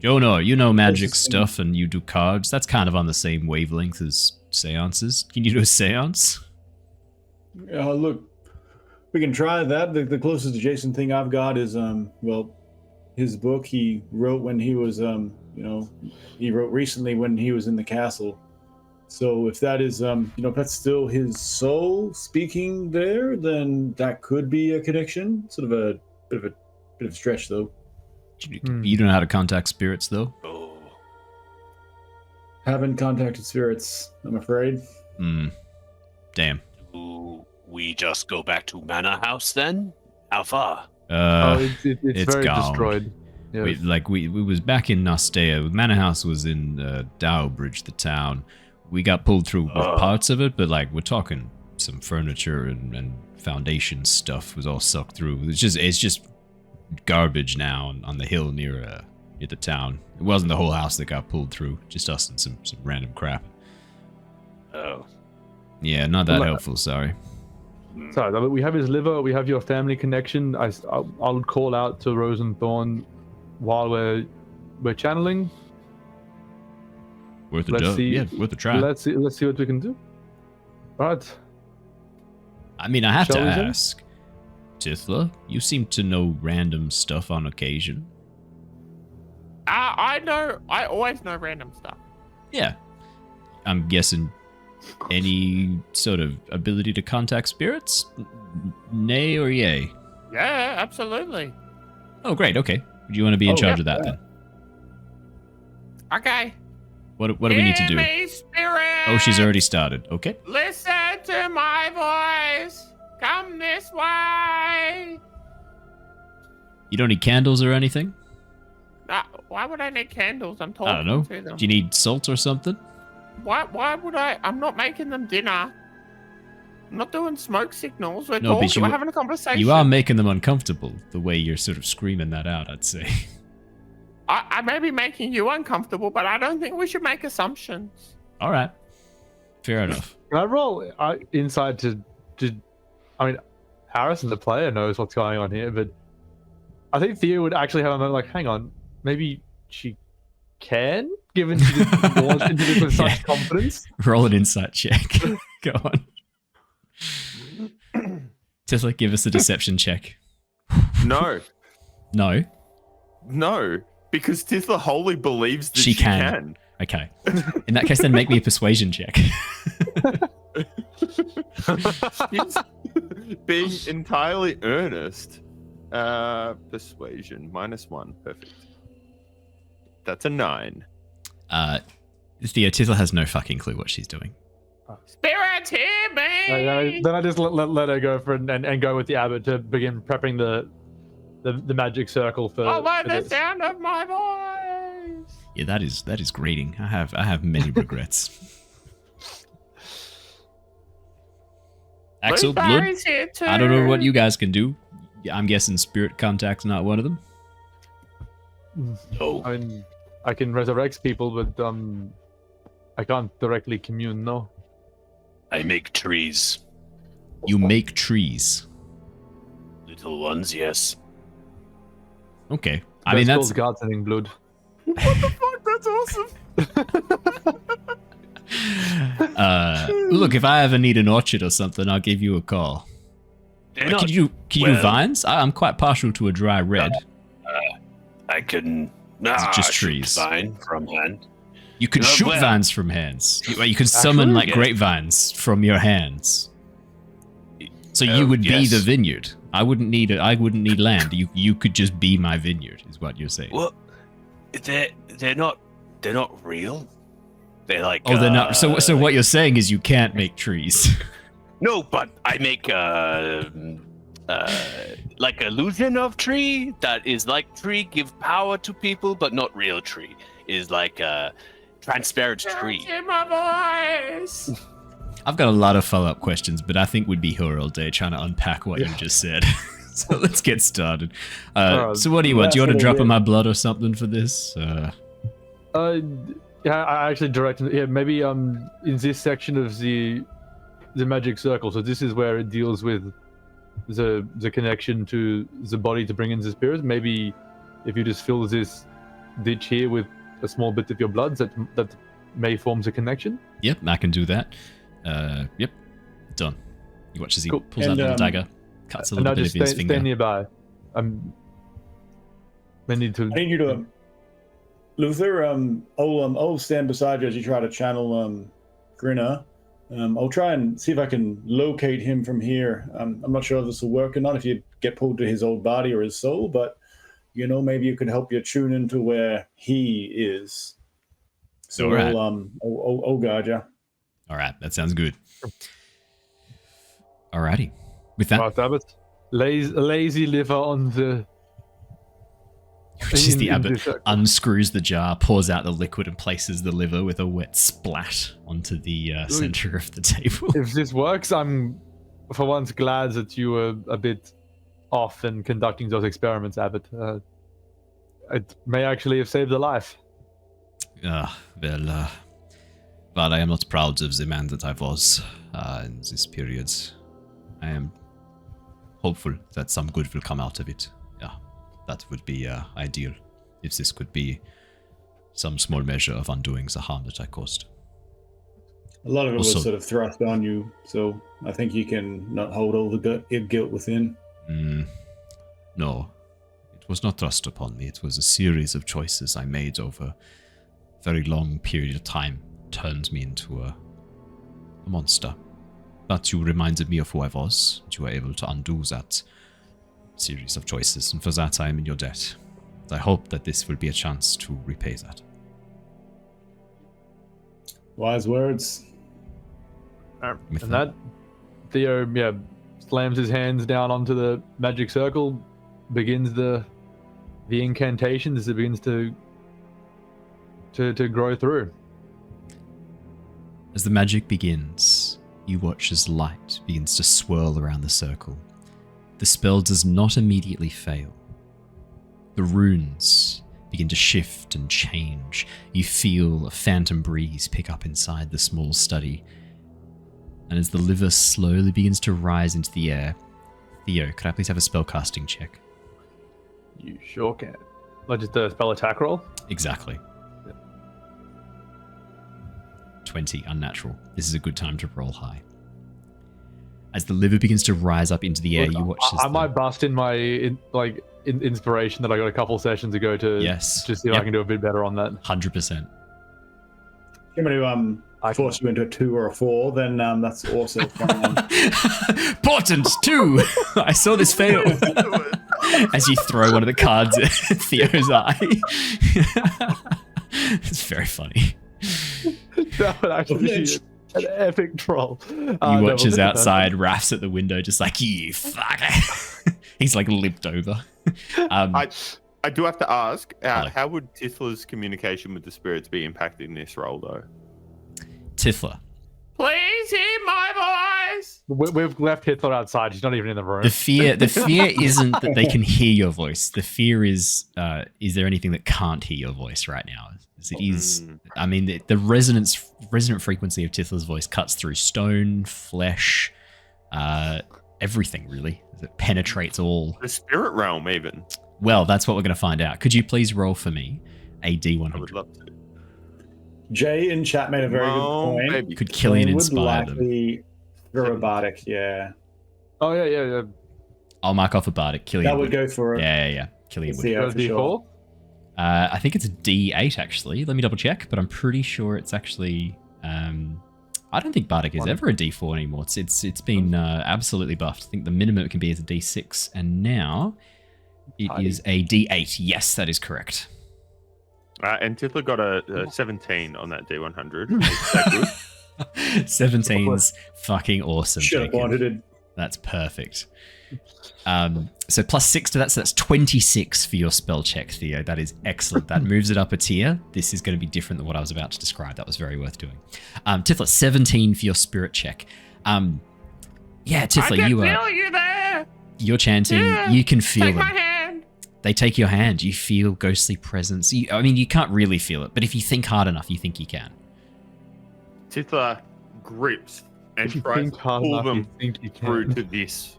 Jonor, you know magic This is- stuff and you do cards. That's kind of on the same wavelength as seances. Can you do a seance? Look, we can try that. The closest adjacent thing I've got is, his book he wrote when he was, he wrote recently when he was in the castle. So if that is, if that's still his soul speaking there, then that could be a connection. Sort of a bit of a stretch, though. You don't know how to contact spirits, though? Oh. Haven't contacted spirits, I'm afraid. Damn. Do we just go back to Manor House then? How far? It's it's very gone. destroyed. Yes. We was back in Nastea. Manor House was in Dowbridge, the town. We got pulled through with parts of it, but like we're talking some furniture and foundation stuff was all sucked through. It's just garbage now on the hill near the town. It wasn't the whole house that got pulled through, just us and some random crap. Oh. Yeah, not that helpful, sorry. Sorry, we have his liver. We have your family connection. I'll call out to Rose and Thorn while we're channeling. Worth a Let's see. Yeah, worth a try. Let's see what we can do. Right. I mean, I have Shall to we then? ask, Tithla, you seem to know random stuff on occasion. I know. I always know random stuff. Yeah. I'm guessing any sort of ability to contact spirits? Nay or yay? Yeah, absolutely. Oh, great. Okay. Do you want to be in charge of that then? Okay. What do we need to do? Hear me, spirit. Oh, she's already started. Okay. Listen to my voice. Come this way. You don't need candles or anything? Why would I need candles? I'm talking I don't know. to them. Do you need salt or something? Why would I? I'm not making them dinner. I'm not doing smoke signals. We're No, but talking. We're having a conversation. You are making them uncomfortable the way you're sort of screaming that out, I'd say. I may be making you uncomfortable, but I don't think we should make assumptions. All right. Fair enough. Can I roll inside to? I mean, Harrison, the player, knows what's going on here, but I think Theo would actually have a moment like, hang on, maybe she can, given she just launched into this with such confidence. Roll an insight check. Go on. Tithla, give us a deception check. No, No? because Tithla wholly believes that She she can. can. Okay. In that case, then make me a persuasion check. He's being entirely earnest. Persuasion -1. Perfect. That's a 9. Theo, Tithla has no fucking clue what she's doing. Spirit, hear me. Then I just let her go for and go with the abbot to begin prepping the magic circle for. Follow for the this. sound of my voice. Yeah, that is grating. I have many regrets. Axel, Blood, Blueberry's here too. I don't know what you guys can do. I'm guessing spirit contact's not one of them. Oh. I mean, I can resurrect people, but I can't directly commune. No. I make trees. You make trees. Little ones, yes. Okay. I mean, that's... called gardening, Blood. What the fuck? That's awesome. Look, if I ever need an orchard or something, I'll give you a call. They're Can not- you do well- vines? I'm quite partial to a dry red. I can. It's just shoot trees. Vine from hand. You could shoot well- vines from hands. You can summon like yeah. grapevines from your hands. So you Oh, would be yes. the vineyard. I wouldn't need land. You could just be my vineyard, is what you're saying. Well, they're not real. They're like. Oh, they're not. So what you're saying is you can't make trees. No, but I make like illusion of tree that is like tree, give power to people, but not real tree. Is like a transparent tree. Hear my voice. I've got a lot of follow-up questions, but I think we'd be here all day trying to unpack what you just said. So let's get started. So what do you want? Do you want a drop of my blood or something for this? Yeah, I actually directed. Yeah, maybe in this section of the magic circle. So this is where it deals with the connection to the body to bring in the spirits. Maybe if you just fill this ditch here with a small bit of your blood, that may form the connection. Yep, I can do that. Yep, done. You watch as he pulls out a little dagger, cuts a little bit of his finger. Stay nearby. I need you to Luther. I'll stand beside you as you try to channel Grinner. I'll try and see if I can locate him from here. I'm not sure if this will work or not, if you get pulled to his old body or his soul, but maybe you could help you tune into where he is. So all right. I'll guide you. All right, that sounds good. Alrighty. With that, Abbott, lazy liver on the. Which is the abbot unscrews the jar, pours out the liquid, and places the liver with a wet splat onto the center of the table. If this works, I'm for once glad that you were a bit off in conducting those experiments, Abbott. It may actually have saved a life. But I am not proud of the man that I was in this period. I am hopeful that some good will come out of it. Yeah, that would be ideal, if this could be some small measure of undoing the harm that I caused. A lot of it was sort of thrust on you, so I think you can not hold all the guilt within. No, it was not thrust upon me. It was a series of choices I made over a very long period of time. Turned me into a monster. But you reminded me of who I was, and you were able to undo that series of choices, and for that I am in your debt. I hope that this will be a chance to repay that. Wise words. And that, Theo, slams his hands down onto the magic circle, begins the incantation as it begins to grow through. As the magic begins, you watch as light begins to swirl around the circle. The spell does not immediately fail. The runes begin to shift and change. You feel a phantom breeze pick up inside the small study. And as the liver slowly begins to rise into the air, Theo, could I please have a spellcasting check? You sure can. Like just a spell attack roll? Exactly. 20, unnatural. This is a good time to roll high. As the liver begins to rise up into the air, you watch this. I might bust in my inspiration that I got a couple sessions ago to just see if I can do a bit better on that. 100%. I'm going to force you into a 2 or a 4, then that's also fine. Portent 2! I saw this fail. As you throw one of the cards at Theo's eye. It's very funny. That would actually be an epic troll. You watch as outside, Raph's at the window, just like, you fuck. He's like limped over. I do have to ask, how would Tithla's communication with the spirits be impacting this role, though? Tithla. Please hear my voice. We've left Tithla outside. She's not even in the room. The fear isn't that they can hear your voice. The fear is there anything that can't hear your voice right now? It is. I mean, the resonant frequency of Tithla's voice cuts through stone, flesh, everything really. It penetrates all. The spirit realm, even. Well, that's what we're going to find out. Could you please roll for me a D100? I would love to. Jay in chat made a very good point. Baby. Could Killian inspire them? Through a bardic, yeah. Oh yeah. I'll mark off a bardic. Killian That would go for it. Yeah. Killian would. Theo, for sure. I think it's a D8 actually. Let me double check, but I'm pretty sure it's actually. I don't think bardic is ever a D4 anymore. It's been absolutely buffed. I think the minimum it can be is a D6, and now it is a D8. Yes, that is correct. And Tithla got a 17 on that D100. Is that good? 17's fucking awesome. Should have wanted it. That's perfect. So plus 6 to that, so that's 26 for your spell check, Theo. That is excellent. That moves it up a tier. This is going to be different than what I was about to describe. That was very worth doing. Tithla, 17 for your spirit check. Tithla, I can feel you there. You're chanting. You can feel Take them. my hand. They take your hand. You feel ghostly presence. You can't really feel it, but if you think hard enough, you think you can. Tithla grips and If you tries to think hard pull enough, them you think you through can. to this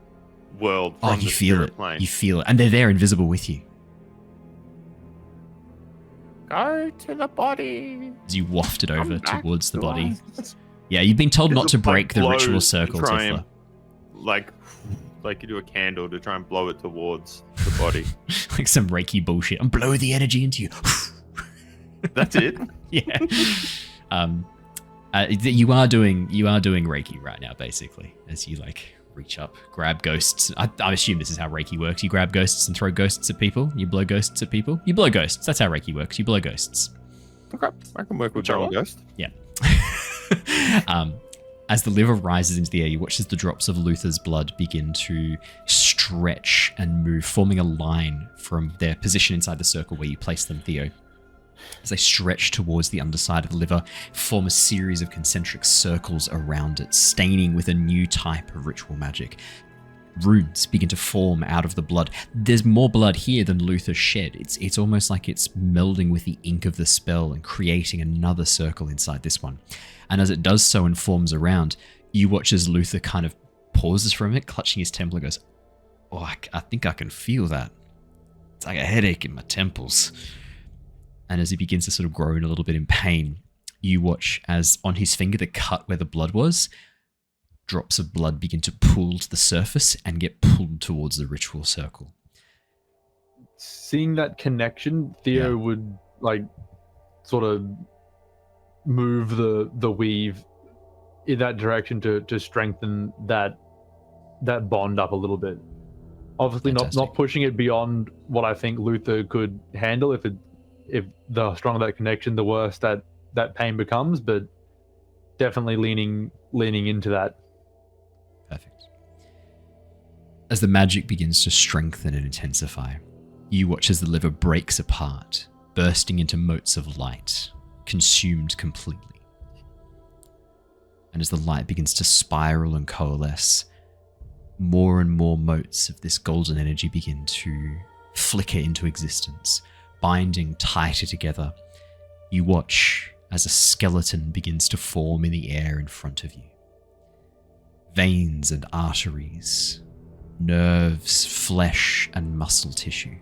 world. Oh, From you the feel spirit it. plane. You feel it. And they're there, invisible with you. Go to the body. As you waft it over Come back towards the to body. us. Yeah, you've been told not Just to like break the blow ritual to circle, try Tithla. and, like you do a candle to try and blow it towards the body. Like some Reiki bullshit. And blow the energy into you. That's it. Yeah. You are doing Reiki right now, basically, as you like reach up, grab ghosts. I assume this is how Reiki works. You grab ghosts and throw ghosts at people. You blow ghosts at people. You blow ghosts. That's how Reiki works. You blow ghosts. Okay, I can work with Jonor. Ghost. Yeah. As the liver rises into the air, you watch as the drops of Luther's blood begin to stretch and move, forming a line from their position inside the circle where you place them, Theo. As they stretch towards the underside of the liver, form a series of concentric circles around it, staining with a new type of ritual magic. Runes begin to form out of the blood. There's more blood here than Luther shed. It's almost like it's melding with the ink of the spell and creating another circle inside this one. And as it does so and forms around, you watch as Luther kind of pauses for a minute, clutching his temple and goes, "Oh, I think I can feel that. It's like a headache in my temples." And as he begins to sort of groan a little bit in pain, you watch as on his finger, the cut where the blood was, drops of blood begin to pool to the surface and get pulled towards the ritual circle. Seeing that connection, Theo would like sort of move the weave in that direction to strengthen that bond up a little bit. Obviously, not pushing it beyond what I think Luther could handle. If the stronger that connection, the worse that pain becomes, but definitely leaning into that. Perfect. As the magic begins to strengthen and intensify, you watch as the liver breaks apart, bursting into motes of light, consumed completely. And as the light begins to spiral and coalesce, more and more motes of this golden energy begin to flicker into existence, binding tighter together. You watch as a skeleton begins to form in the air in front of you. Veins and arteries, nerves, flesh and muscle tissue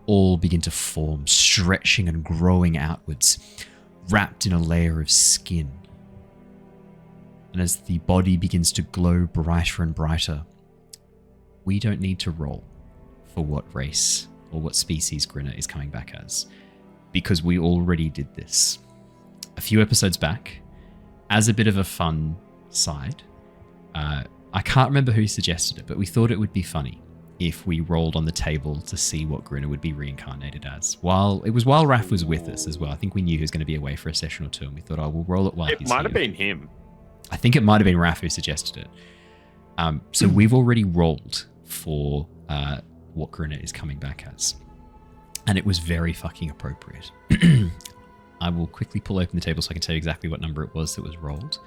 all begin to form, stretching and growing outwards, wrapped in a layer of skin. And as the body begins to glow brighter and brighter, we don't need to roll for what race or what species Grinner is coming back as, because we already did this a few episodes back as a bit of a fun side. I can't remember who suggested it, but we thought it would be funny if we rolled on the table to see what Grinner would be reincarnated as. While Raph was with us as well. I think we knew he was going to be away for a session or two, and we thought, we'll roll it while he's here. It might have been him. I think it might have been Raph who suggested it. So we've already rolled for what Grinner is coming back as. And it was very fucking appropriate. I will quickly pull open the table so I can tell you exactly what number it was that was rolled.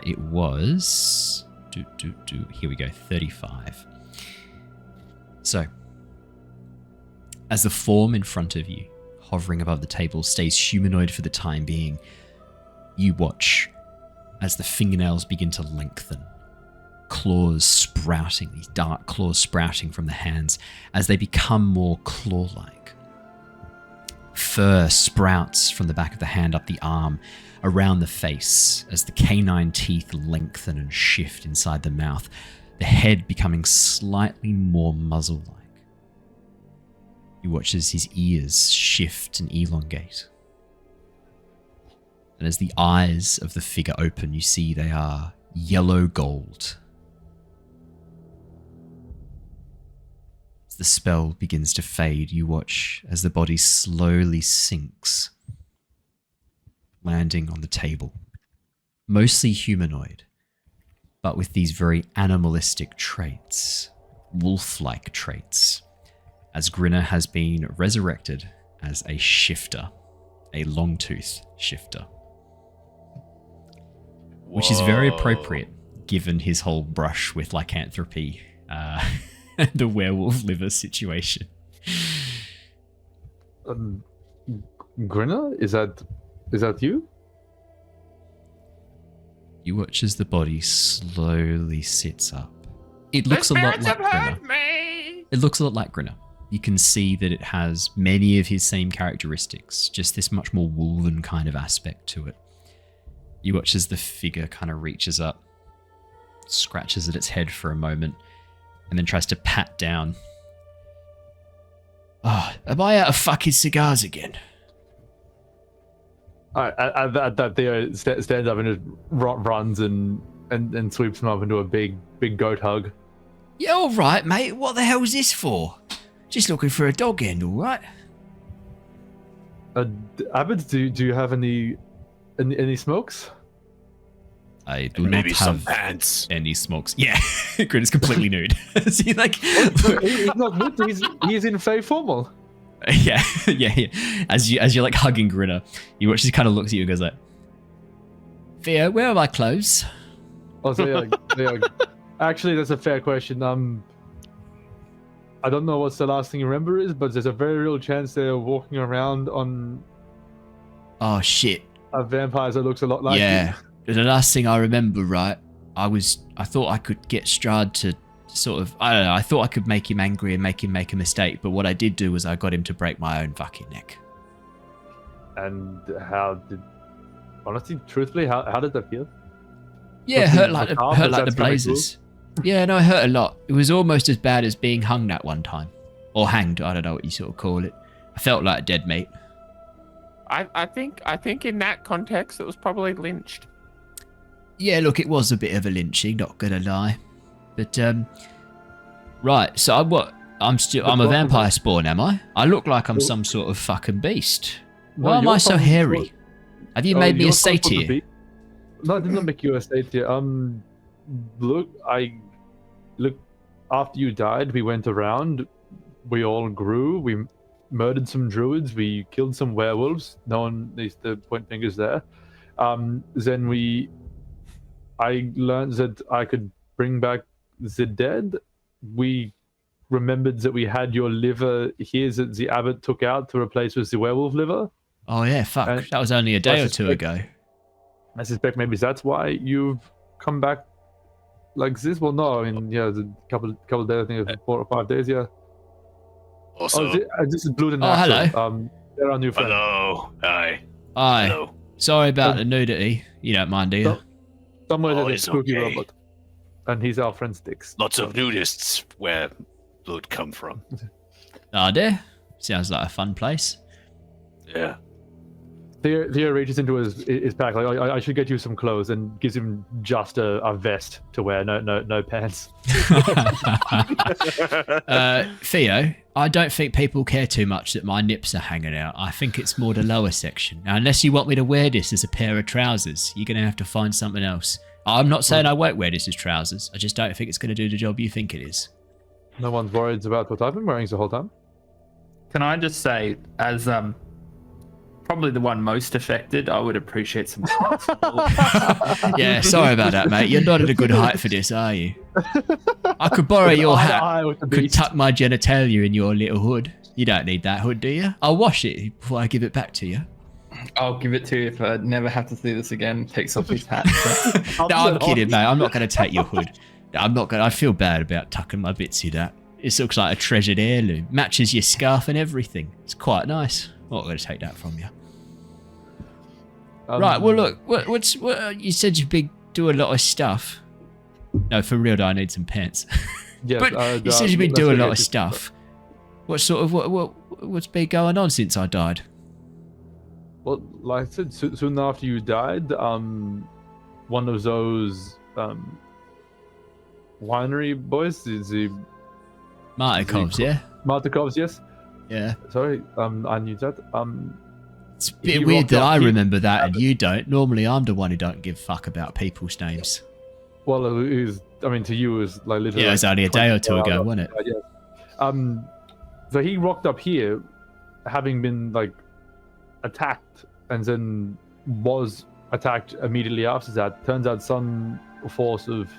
It was... Here we go, 35. So, as the form in front of you, hovering above the table, stays humanoid for the time being, you watch as the fingernails begin to lengthen, claws sprouting, these dark claws sprouting from the hands as they become more claw-like. Fur sprouts from the back of the hand up the arm, around the face, as the canine teeth lengthen and shift inside the mouth, the head becoming slightly more muzzle-like. You watch as his ears shift and elongate. And as the eyes of the figure open, you see they are yellow gold. As the spell begins to fade, you watch as the body slowly sinks, landing on the table. Mostly humanoid, but with these very animalistic traits, wolf-like traits, as Grinner has been resurrected as a shifter, a long-tooth shifter. Which is very appropriate, given his whole brush with lycanthropy and the werewolf liver situation. Grinner, is that you? You watch as the body slowly sits up. It looks a lot like Grinner. It looks a lot like Grinner. You can see that it has many of his same characteristics, just this much more wolven kind of aspect to it. You watch as the figure kind of reaches up, scratches at its head for a moment, and then tries to pat down. Oh, am I out of fucking cigars again? At that, Theo stands up and just runs and sweeps him up into a big goat hug. Yeah, all right, mate. What the hell is this for? Just looking for a dog end, all right? Abbott, do you have any smokes? I do Maybe not some have pants. any smokes. Yeah, Grin is completely nude. See, like, He's not nude. He's in Fey formal. yeah. As you're like hugging Grinner, you watch. She kind of looks at you and goes like, "Theo, where are my clothes?" Oh, so actually, that's a fair question. I don't know what's the last thing you remember is, but there's a very real chance they're walking around on Oh shit! a vampire that looks a lot like Yeah, the last thing I remember, right? I thought I could get Strahd to sort of, I don't know. I thought I could make him angry and make him make a mistake, but what I did do was I got him to break my own fucking neck. And honestly, truthfully, how did that feel? Yeah, it hurt like the blazes. Yeah, no, it hurt a lot. It was almost as bad as being hung that one time. Or hanged, I don't know what you sort of call it. I felt like a dead mate. I think in that context it was probably lynched. Yeah, look, it was a bit of a lynching, not gonna lie. But right, so I'm a vampire spawn, am I? I look like I'm some sort of fucking beast. Why am I so hairy? Have you made me a satyr? No, I did not make you a satyr. Look, after you died, we went around, we all grew, we murdered some druids, we killed some werewolves, no one needs to point fingers there. Then I learned that I could bring back the dead. We remembered that we had your liver here that the abbot took out to replace with the werewolf liver. Oh yeah, fuck, that was only a day or two ago. I suspect maybe that's why you've come back like this. Well, no, I mean, yeah, a couple of days, I think 4 or 5 days, yeah. Also, this is Blue and hello. Axel. They're our new friend. hello. Hi. Hi. Hello. Sorry about the nudity. You don't mind, do you? Somewhere there's a it's spooky okay. robot. And he's our friend Styx. Lots of nudists where blood come from. Oh, dear. Sounds like a fun place. Yeah. Theo reaches into his pack, like, I should get you some clothes, and gives him just a vest to wear, no pants. Theo, I don't think people care too much that my nips are hanging out. I think it's more the lower section. Now, unless you want me to wear this as a pair of trousers, you're going to have to find something else. I'm not saying I won't wear this as trousers. I just don't think it's going to do the job you think it is. No one's worried about what I've been wearing the whole time. Can I just say, as probably the one most affected, I would appreciate some pants. Yeah, sorry about that, mate. You're not at a good height for this, are you? I could borrow your hat. Could tuck my genitalia in your little hood. You don't need that hood, do you? I'll wash it before I give it back to you. I'll give it to you if I never have to see this again. Takes off his hat. No, I'm kidding, mate. I'm not going to take your hood. I'm not going to. I feel bad about tucking my bitsy that. It looks like a treasured heirloom. Matches your scarf and everything. It's quite nice. I'm not going to take that from you. Right, well, look. What you said you do a lot of stuff. No, for real, though, I need some pants. Yes, but you said you've been doing a lot of stuff. What sort of what's been going on since I died? Well, like I said, soon after you died, one of those winery boys, the Martikovs, yeah? Martikovs, yes. Yeah. Sorry, I knew that. It's a bit weird that I remember that and you don't. Normally, I'm the one who don't give a fuck about people's names. Well, to you, it was like literally. Yeah, it was only a day or two ago, wasn't it? Yeah. So he rocked up here, having been like attacked, and then was attacked immediately after that. Turns out some force of.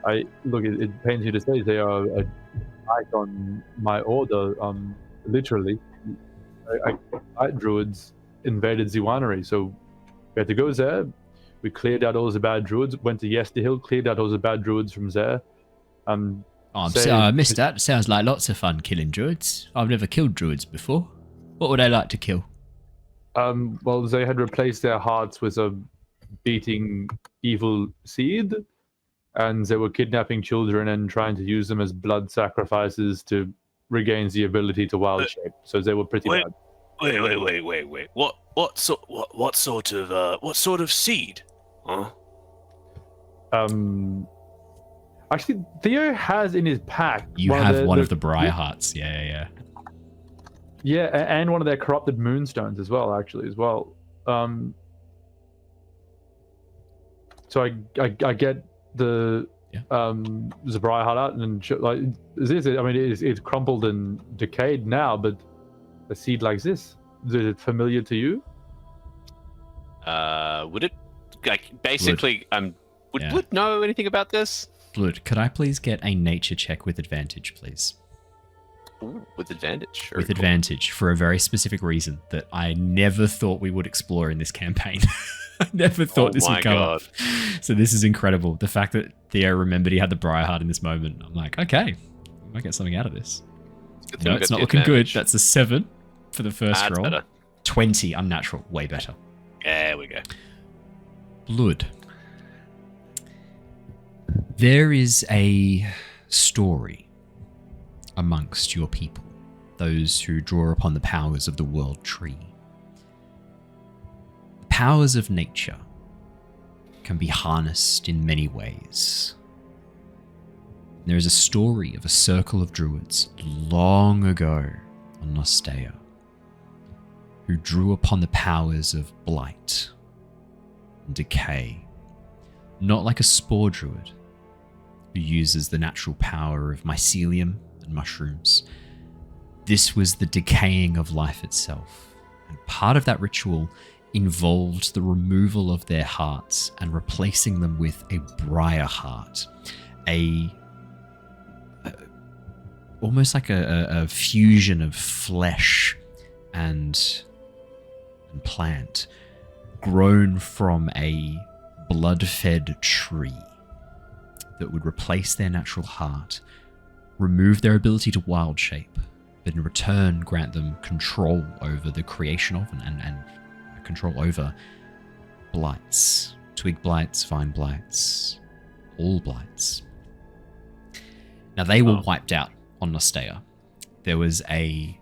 It pains you to say they are a knight on my order, literally. druids invaded the winery, so we had to go there. We cleared out all the bad druids, went to Yesterhill, cleared out all the bad druids from there. Oh, I missed that. Sounds like lots of fun killing druids. I've never killed druids before. What would I like to kill? Well, they had replaced their hearts with a beating evil seed, and they were kidnapping children and trying to use them as blood sacrifices to regain the ability to wild shape. So they were pretty bad. Wait. What sort of seed? Huh? Actually, Theo has in his pack. You have one of the Briar Hearts. Yeah. Yeah, and one of their corrupted moonstones as well. So I get the Briar Heart out, and it's crumpled and decayed now, but a seed like this, is it familiar to you? Would it basically would Blood know anything about this? Blood, could I please get a nature check with advantage, please? Ooh, with advantage. With advantage, for a very specific reason that I never thought we would explore in this campaign. I never thought this would come up. So this is incredible. The fact that Theo remembered he had the Briarheart in this moment, I'm like, okay, we might get something out of this. No, it's not looking good. That's a 7 for the first roll. Better. 20 unnatural, way better. There we go. Blood. There is a story amongst your people, those who draw upon the powers of the world tree. The powers of nature can be harnessed in many ways. There is a story of a circle of druids long ago on Nostea who drew upon the powers of blight and decay, not like a spore druid who uses the natural power of mycelium and mushrooms. This was the decaying of life itself, and part of that ritual involved the removal of their hearts and replacing them with a briar heart, almost like a fusion of flesh and plant grown from a blood-fed tree that would replace their natural heart, remove their ability to wild shape, but in return grant them control over the creation of and control over blights, twig blights, vine blights, all blights. Now they were wiped out on Nostea. There was a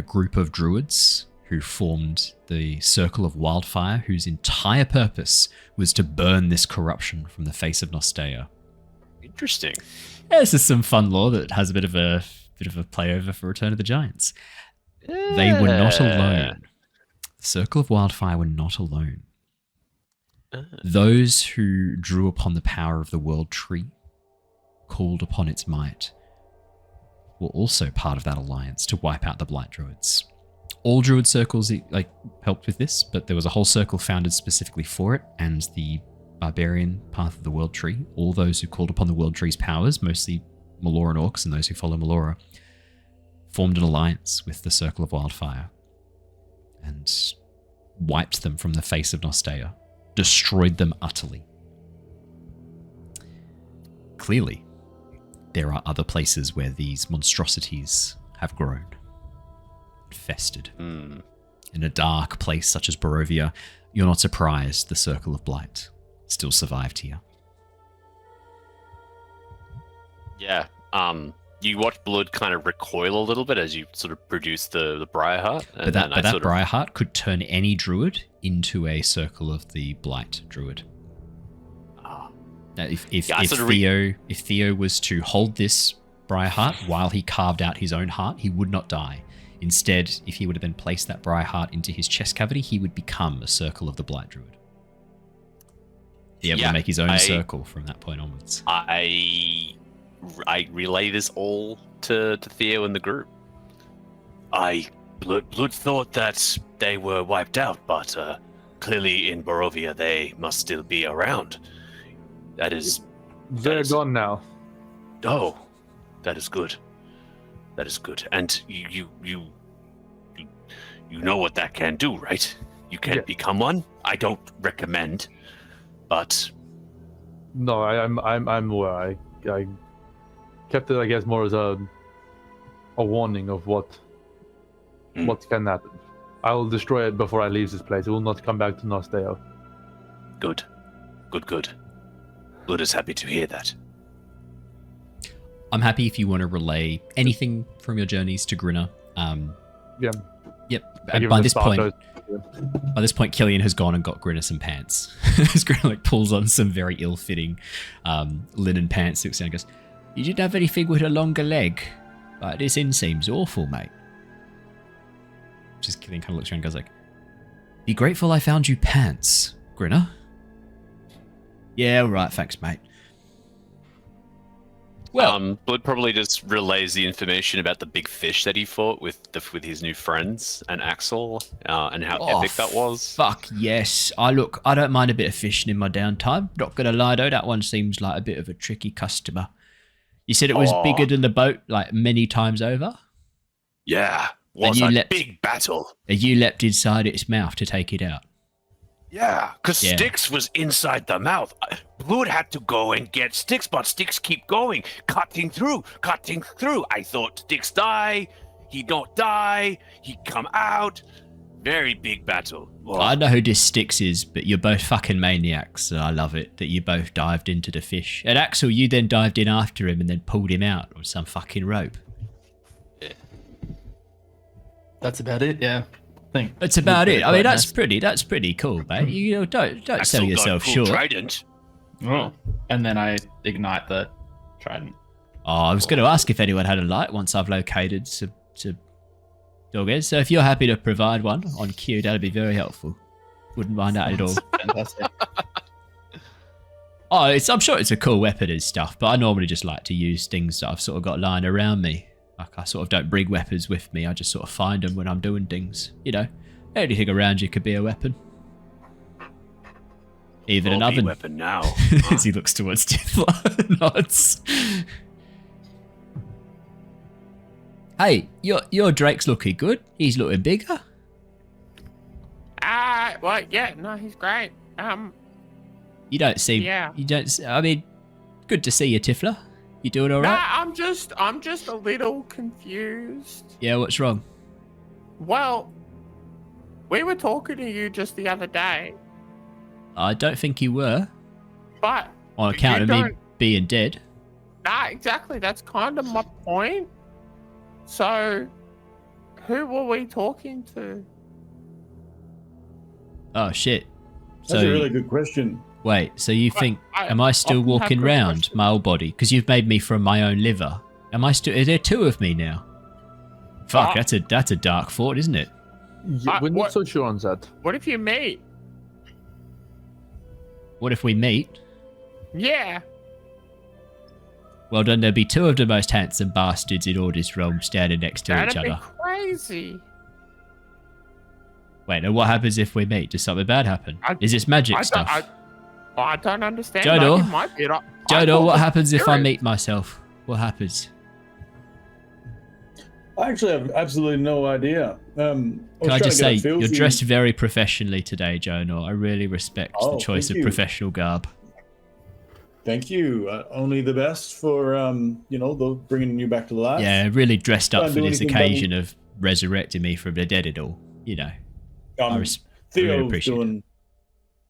group of druids who formed the Circle of Wildfire, whose entire purpose was to burn this corruption from the face of Nostea. Interesting. Yeah, this is some fun lore that has a bit of a playover for Return of the Giants. They were not alone. The Circle of Wildfire were not alone. Those who drew upon the power of the world tree, called upon its might, were also part of that alliance to wipe out the Blight Druids. All Druid circles helped with this, but there was a whole circle founded specifically for it, and the Barbarian path of the World Tree, all those who called upon the World Tree's powers, mostly Meloran orcs and those who follow Melora, formed an alliance with the Circle of Wildfire and wiped them from the face of Nostea, destroyed them utterly. Clearly, there are other places where these monstrosities have grown, festered. In a dark place such as Barovia, you're not surprised the Circle of Blight still survived here. Yeah. You watch Blood kind of recoil a little bit as you sort of produce the Briarheart. But that Briarheart could turn any druid into a Circle of the Blight druid. Now, if Theo was to hold this Briarheart while he carved out his own heart, he would not die. Instead, if he would have then placed that Briarheart into his chest cavity, he would become a Circle of the Blight druid. Be able to make his own circle from that point onwards. I relay this all to Theo and the group. Blood thought that they were wiped out, but clearly in Barovia they must still be around. They're gone now. Oh, that is good. That is good. And You know what that can do, right? You can't become one. I don't recommend, but No, I'm aware. I kept it, I guess, more as a warning of what can happen. I will destroy it before I leave this place. It will not come back to Nosteo. Good. Blood is happy to hear that. I'm happy if you want to relay anything from your journeys to Grinner. Yeah. Yep. I give By him this the point, Spartos. by this point, Killian has gone and got Grinner some pants. Grinner pulls on some very ill-fitting linen pants, looks down and goes, "You didn't have anything with a longer leg? Like, this inseam's awful, mate." Just Killian kind of looks around and goes like, "Be grateful I found you pants, Grinner." "Yeah, all right, thanks, mate." Well, Blood probably just relays the information about the big fish that he fought with his new friends and Axel, and how epic that was. Fuck yes. I don't mind a bit of fishing in my downtime. Not gonna lie though, that one seems like a bit of a tricky customer. You said it was bigger than the boat, like many times over? Yeah, was a big battle. And you leapt inside its mouth to take it out. Yeah, because Styx was inside the mouth. Blood had to go and get Styx, but Styx keep going, cutting through. I thought Styx die, he don't die, he come out. Very big battle. Whoa. I know who this Styx is, but you're both fucking maniacs, and I love it that you both dived into the fish. And Axel, you then dived in after him and then pulled him out on some fucking rope. Yeah. That's about it, yeah. That's about it. I mean, that's pretty cool, mate. You know, don't sell yourself short. Trident. Oh. And then I ignite the trident. Oh, I was going to ask if anyone had a light once I've located some doggers. So if you're happy to provide one on cue, that'd be very helpful. Wouldn't mind that at all. Fantastic. Oh, I'm sure it's a cool weapon and stuff, but I normally just like to use things that I've sort of got lying around me. Like, I sort of don't bring weapons with me. I just sort of find them when I'm doing things. You know, anything around you could be a weapon. Even an oven. Weapon now. As he looks towards Tithla, nods. Hey, your Drake's looking good. He's looking bigger. Well, yeah, no, he's great. You don't seem. Yeah. You don't. I mean, good to see you, Tithla. You doing all right? Nah, I'm just a little confused. Yeah, what's wrong? Well, we were talking to you just the other day, I don't think you were. but On account of me being dead. nah, exactly. That's kind of my point. So, who were we talking to? Oh shit. That's a really good question. Wait, so you think, am I still often have walking good round questions. my old body? Because you've made me from my own liver. Am I still, are there two of me now? Fuck, that's a dark thought, isn't it? Yeah, we're not so sure on that. What if you meet? What if we meet? Yeah. Well, then there'd be two of the most handsome bastards in all this realm standing next to That'd each be other. crazy. Wait, and what happens if we meet? Does something bad happen? Is this magic stuff? I don't understand. Jonor? Like, it might be. Jonor, what happens if I meet myself? What happens? I actually have absolutely no idea. Can I just say, you're dressed very professionally today, Jonor. I really respect the choice of professional garb. Thank you. Only the best for, bringing you back to life. Yeah, really dressed up Can't for do this anything occasion of resurrecting me from the dead and all. You know, I really Theo's appreciate it.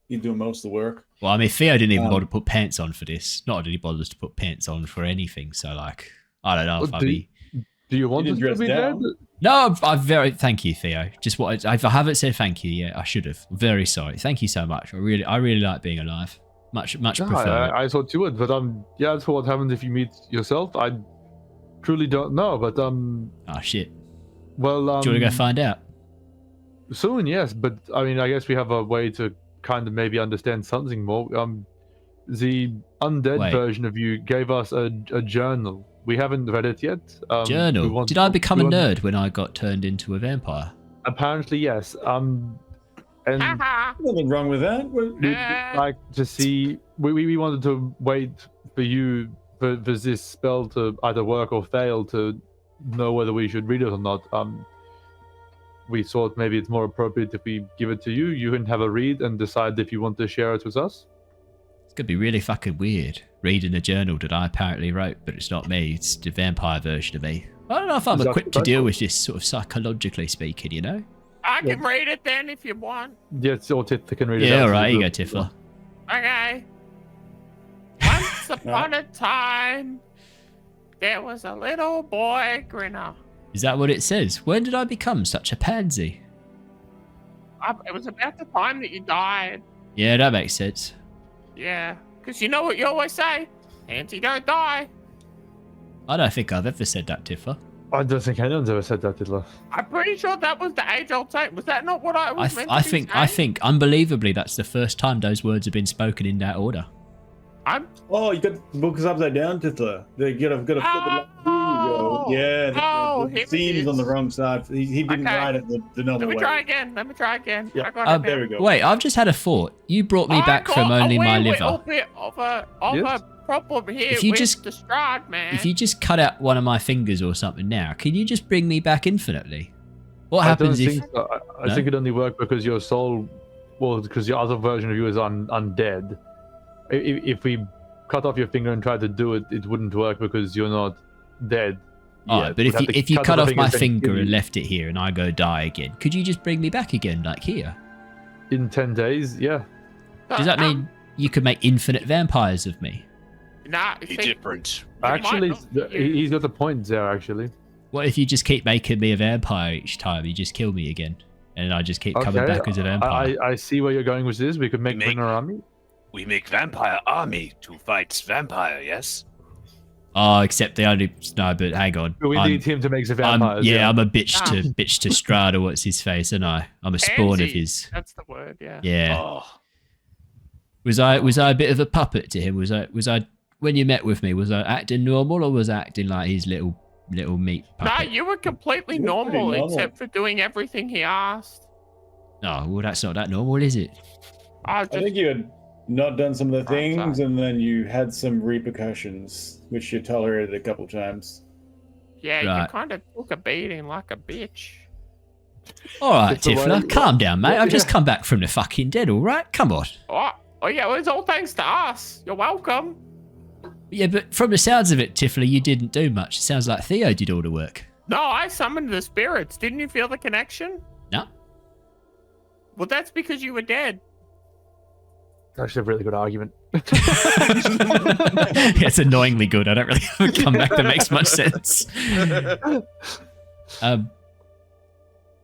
he's doing most of the work. Well, I mean, Theo didn't even bother to put pants on for this. Not that he bothers to put pants on for anything. So, like, I don't know if I'd be... Do you want us to be dead? No, thank you, Theo. Just what if I haven't said thank you yet, I should have. I'm very sorry. Thank you so much. I really like being alive. Much prefer. I thought you would, but as for what happens if you meet yourself, I truly don't know. But Oh shit. Well, do you want to go find out? Soon, yes. But I mean, I guess we have a way to kind of maybe understand something more. The undead version of you gave us a journal. We haven't read it yet. Journal. Did I become a nerd when I got turned into a vampire? Apparently, yes. And nothing wrong with that. we'd like to see. We wanted to wait for you for this spell to either work or fail to know whether we should read it or not. we thought maybe it's more appropriate if we give it to you. You can have a read and decide if you want to share it with us. It's gonna be really fucking weird reading a journal that I apparently wrote, but it's not me. It's the vampire version of me. I don't know if I'm equipped to deal with this sort of psychologically speaking, you know? I can read it then if you want. Yes, or Tithla can read it. Yeah, out. all right. Here you go, Tithla. Okay. Once upon a time, there was a little boy Grinner. Is that what it says? When did I become such a pansy? It was about the time that you died. Yeah, that makes sense. Yeah, because you know what you always say, Auntie don't die. I don't think I've ever said that, Tithla. I don't think anyone's ever said that, Tithla. I'm pretty sure that was the age-old saying. Was that not what I was meant to I be think saying? unbelievably that's the first time those words have been spoken in that order. Oh, you got the books upside down, Tithla. You gotta flip it. There you go. Yeah, the seam's on the wrong side. He didn't write it the normal way. Let me try again. Yeah. I got it now. There we go. Wait, I've just had a thought. You brought me back from only my liver. I got a little bit of a problem here If you with just- the Strahd, man. If you just cut out one of my fingers or something now, can you just bring me back infinitely? What happens I if... don't think so. I No? think it only worked because your soul, well, because your other version of you is undead. If we cut off your finger and try to do it, it wouldn't work because you're not dead. Alright, yet. but We'd have to if you cut off my fingers and finger kill and you. left it here and I go die again, could you just bring me back again, like here? In 10 days, yeah. Does that mean you could make infinite vampires of me? Nah, Be see, different. Actually, not be you. he's got a point there, actually. What if you just keep making me a vampire each time? You just kill me again, and I just keep coming back as a vampire. I see where you're going with this. We could make an army. We make vampire army to fight vampire, yes? Oh, except they only no. But hang on, We need him to make the vampires. I'm a bitch to Strahd, or what's his face, and I'm a spawn of Pansy, his. That's the word, yeah. Yeah. Oh, Was I a bit of a puppet to him? Was I when you met with me? Was I acting normal, or was I acting like his little meat No, puppet? you were completely You were pretty normal, normal. except for doing everything he asked. No, well that's not that normal, is it? I I think you had not done some of the Right, things, sorry. and then you had some repercussions, which you tolerated a couple times. yeah, you Right. kind of took a beating like a bitch. All right, It's the way- Tithla, calm down, mate. I've just come back from the fucking dead. All right, come on. Oh yeah, well, it's all thanks to us. You're welcome. Yeah, but from the sounds of it, Tithla, you didn't do much. It sounds like Theo did all the work. No, I summoned the spirits. Didn't you feel the connection? No. Well, that's because you were dead. That's a really good argument. It's annoyingly good. I don't really have a comeback that makes much sense.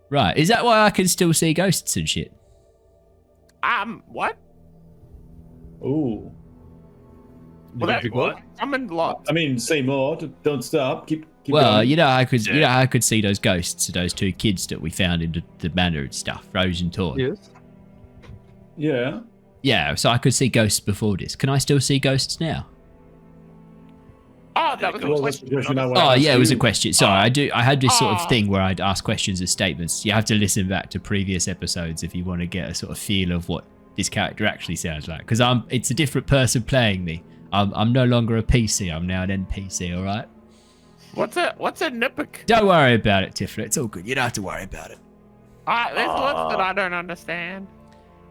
Right, is that why I can still see ghosts and shit? What? Ooh. Well, that's what? summoned lots. I mean, say more. Don't stop. Keep Well, going. you know, I could see those ghosts of those two kids that we found in the manor and stuff, Rose and Torn. Yes. Yeah. Yeah, so I could see ghosts before this. Can I still see ghosts now? Oh, that was a Well, that's the question question. I wanted Oh to yeah, ask it was a you. question. Sorry, I had this sort of Oh. thing where I'd ask questions as statements. You have to listen back to previous episodes if you want to get a sort of feel of what this character actually sounds like. Because it's a different person playing me. I'm no longer a PC. I'm now an NPC. All right. What's a nippic? Don't worry about it, Tithla. It's all good. You don't have to worry about it. There's lots that I don't understand.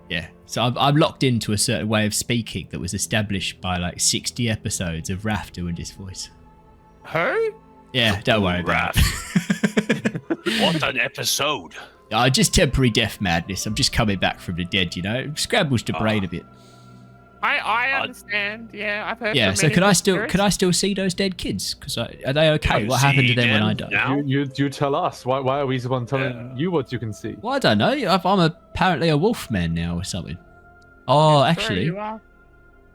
Yeah. So I'm locked into a certain way of speaking that was established by like 60 episodes of Raph doing this voice. Who? Yeah. Don't worry about it. what an episode! Just temporary death madness. I'm just coming back from the dead. You know, it scrambles the brain a bit. I understand. Yeah, I've heard. Yeah, from so many could I spirits. still see those dead kids? Because are they okay? You What happened to see them when them I died? now? You tell us. Why are we the one telling you what you can see? Well, I don't know. I'm apparently a wolf man now or something. Oh, Sorry, actually, you are.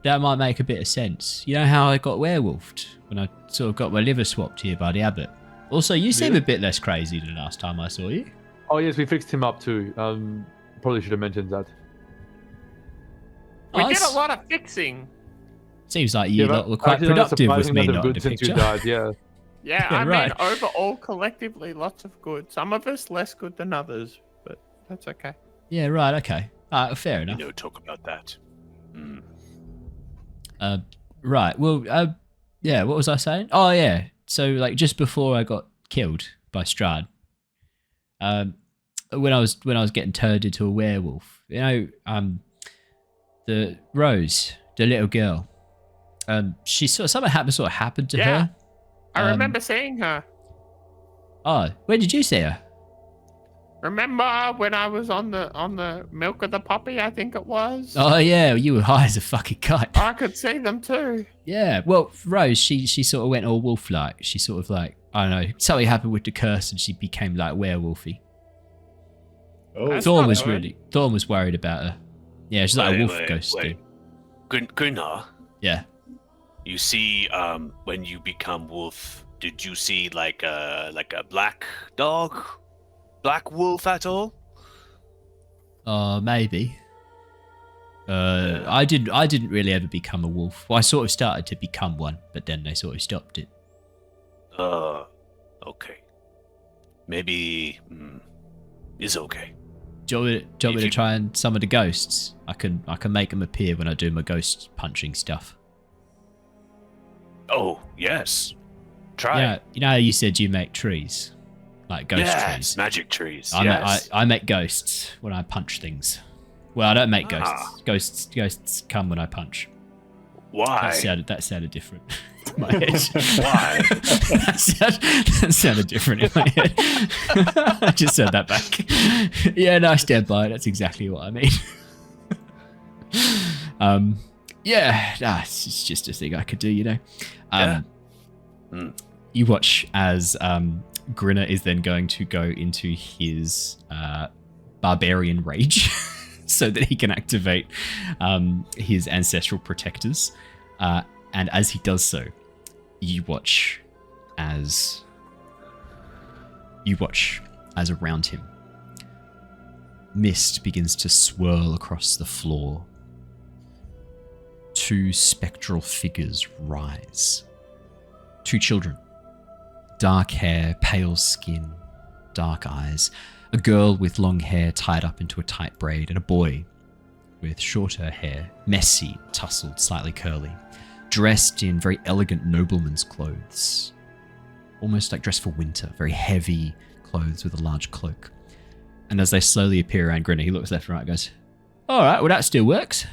that might make a bit of sense. You know how I got werewolfed when I sort of got my liver swapped here by the abbot. Also, you seem a bit less crazy than last time I saw you. Oh yes, we fixed him up too. Probably should have mentioned that. We Oh, did a that's- lot of fixing. Seems like you Yeah, lot were quite actually, that's productive with surprising me that not in good the since you picture. died. Yeah. Yeah, Yeah, I right. mean, overall, collectively, lots of good. Some of us less good than others, but that's okay. Yeah, right. Okay. Fair enough. No talk about that. Mm. Right. Well, yeah. What was I saying? Oh, yeah. So, like, just before I got killed by Strahd, when I was getting turned into a werewolf. You know, the Rose, the little girl. She something happened to her. I remember seeing her. Oh, where did you see her? Remember when I was on the milk of the poppy, I think it was? Oh yeah, you were high as a fucking kite. I could see them too. Yeah, well, Rose, she sort of went all wolf-like. She sort of like, I don't know, something happened with the curse and she became like werewolfy. Oh, Thorn was worried about her. Yeah, she's like a wolf ghost, dude. Gunnar, Yeah. you see, when you become wolf, did you see like a black dog, black wolf at all? Maybe. I didn't really ever become a wolf. Well, I sort of started to become one, but then they sort of stopped it. Okay. Maybe it's okay. Do you want me to try and summon the ghosts? I can make them appear when I do my ghost punching stuff. Oh yes, try. Yeah, you know how you said you make trees, like ghost trees. Magic trees. I make ghosts when I punch things. Well, I don't make ghosts. Ghosts come when I punch. Why? That sounded different in my head. Why? that sounded different in my head. I just said that back. Yeah, no, I stand by it. That's exactly what I mean. It's just a thing I could do, you know. You watch as Grinner is then going to go into his barbarian rage so that he can activate his ancestral protectors. And as he does so, you watch as around him, mist begins to swirl across the floor. Two spectral figures rise. Two children. Dark hair, pale skin, dark eyes. A girl with long hair tied up into a tight braid, and a boy with shorter hair, messy, tousled, slightly curly, dressed in very elegant nobleman's clothes. Almost like dressed for winter, very heavy clothes with a large cloak. And as they slowly appear around Grinner, he looks left and right and goes, all right, well, that still works.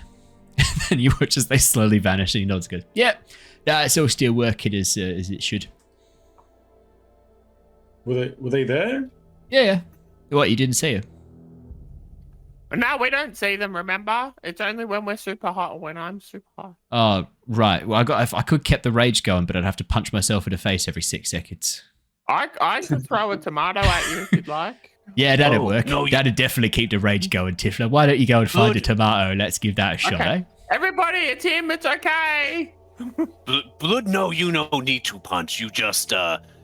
And then you watch as they slowly vanish and he nods and goes, yep, it's all still working as it should. Were they there? Yeah. What, you didn't see her? No, we don't see them, remember? It's only when we're super hot or when I'm super hot. Oh, right. Well, I could keep the rage going, but I'd have to punch myself in the face every 6 seconds. I could throw a tomato at you if you'd like. Yeah, that'd work. That'd definitely keep the rage going, Tithla. Why don't you go and find a tomato and let's give that a shot, eh? Everybody, it's him. It's okay. Blood, no, you no need to punch. You just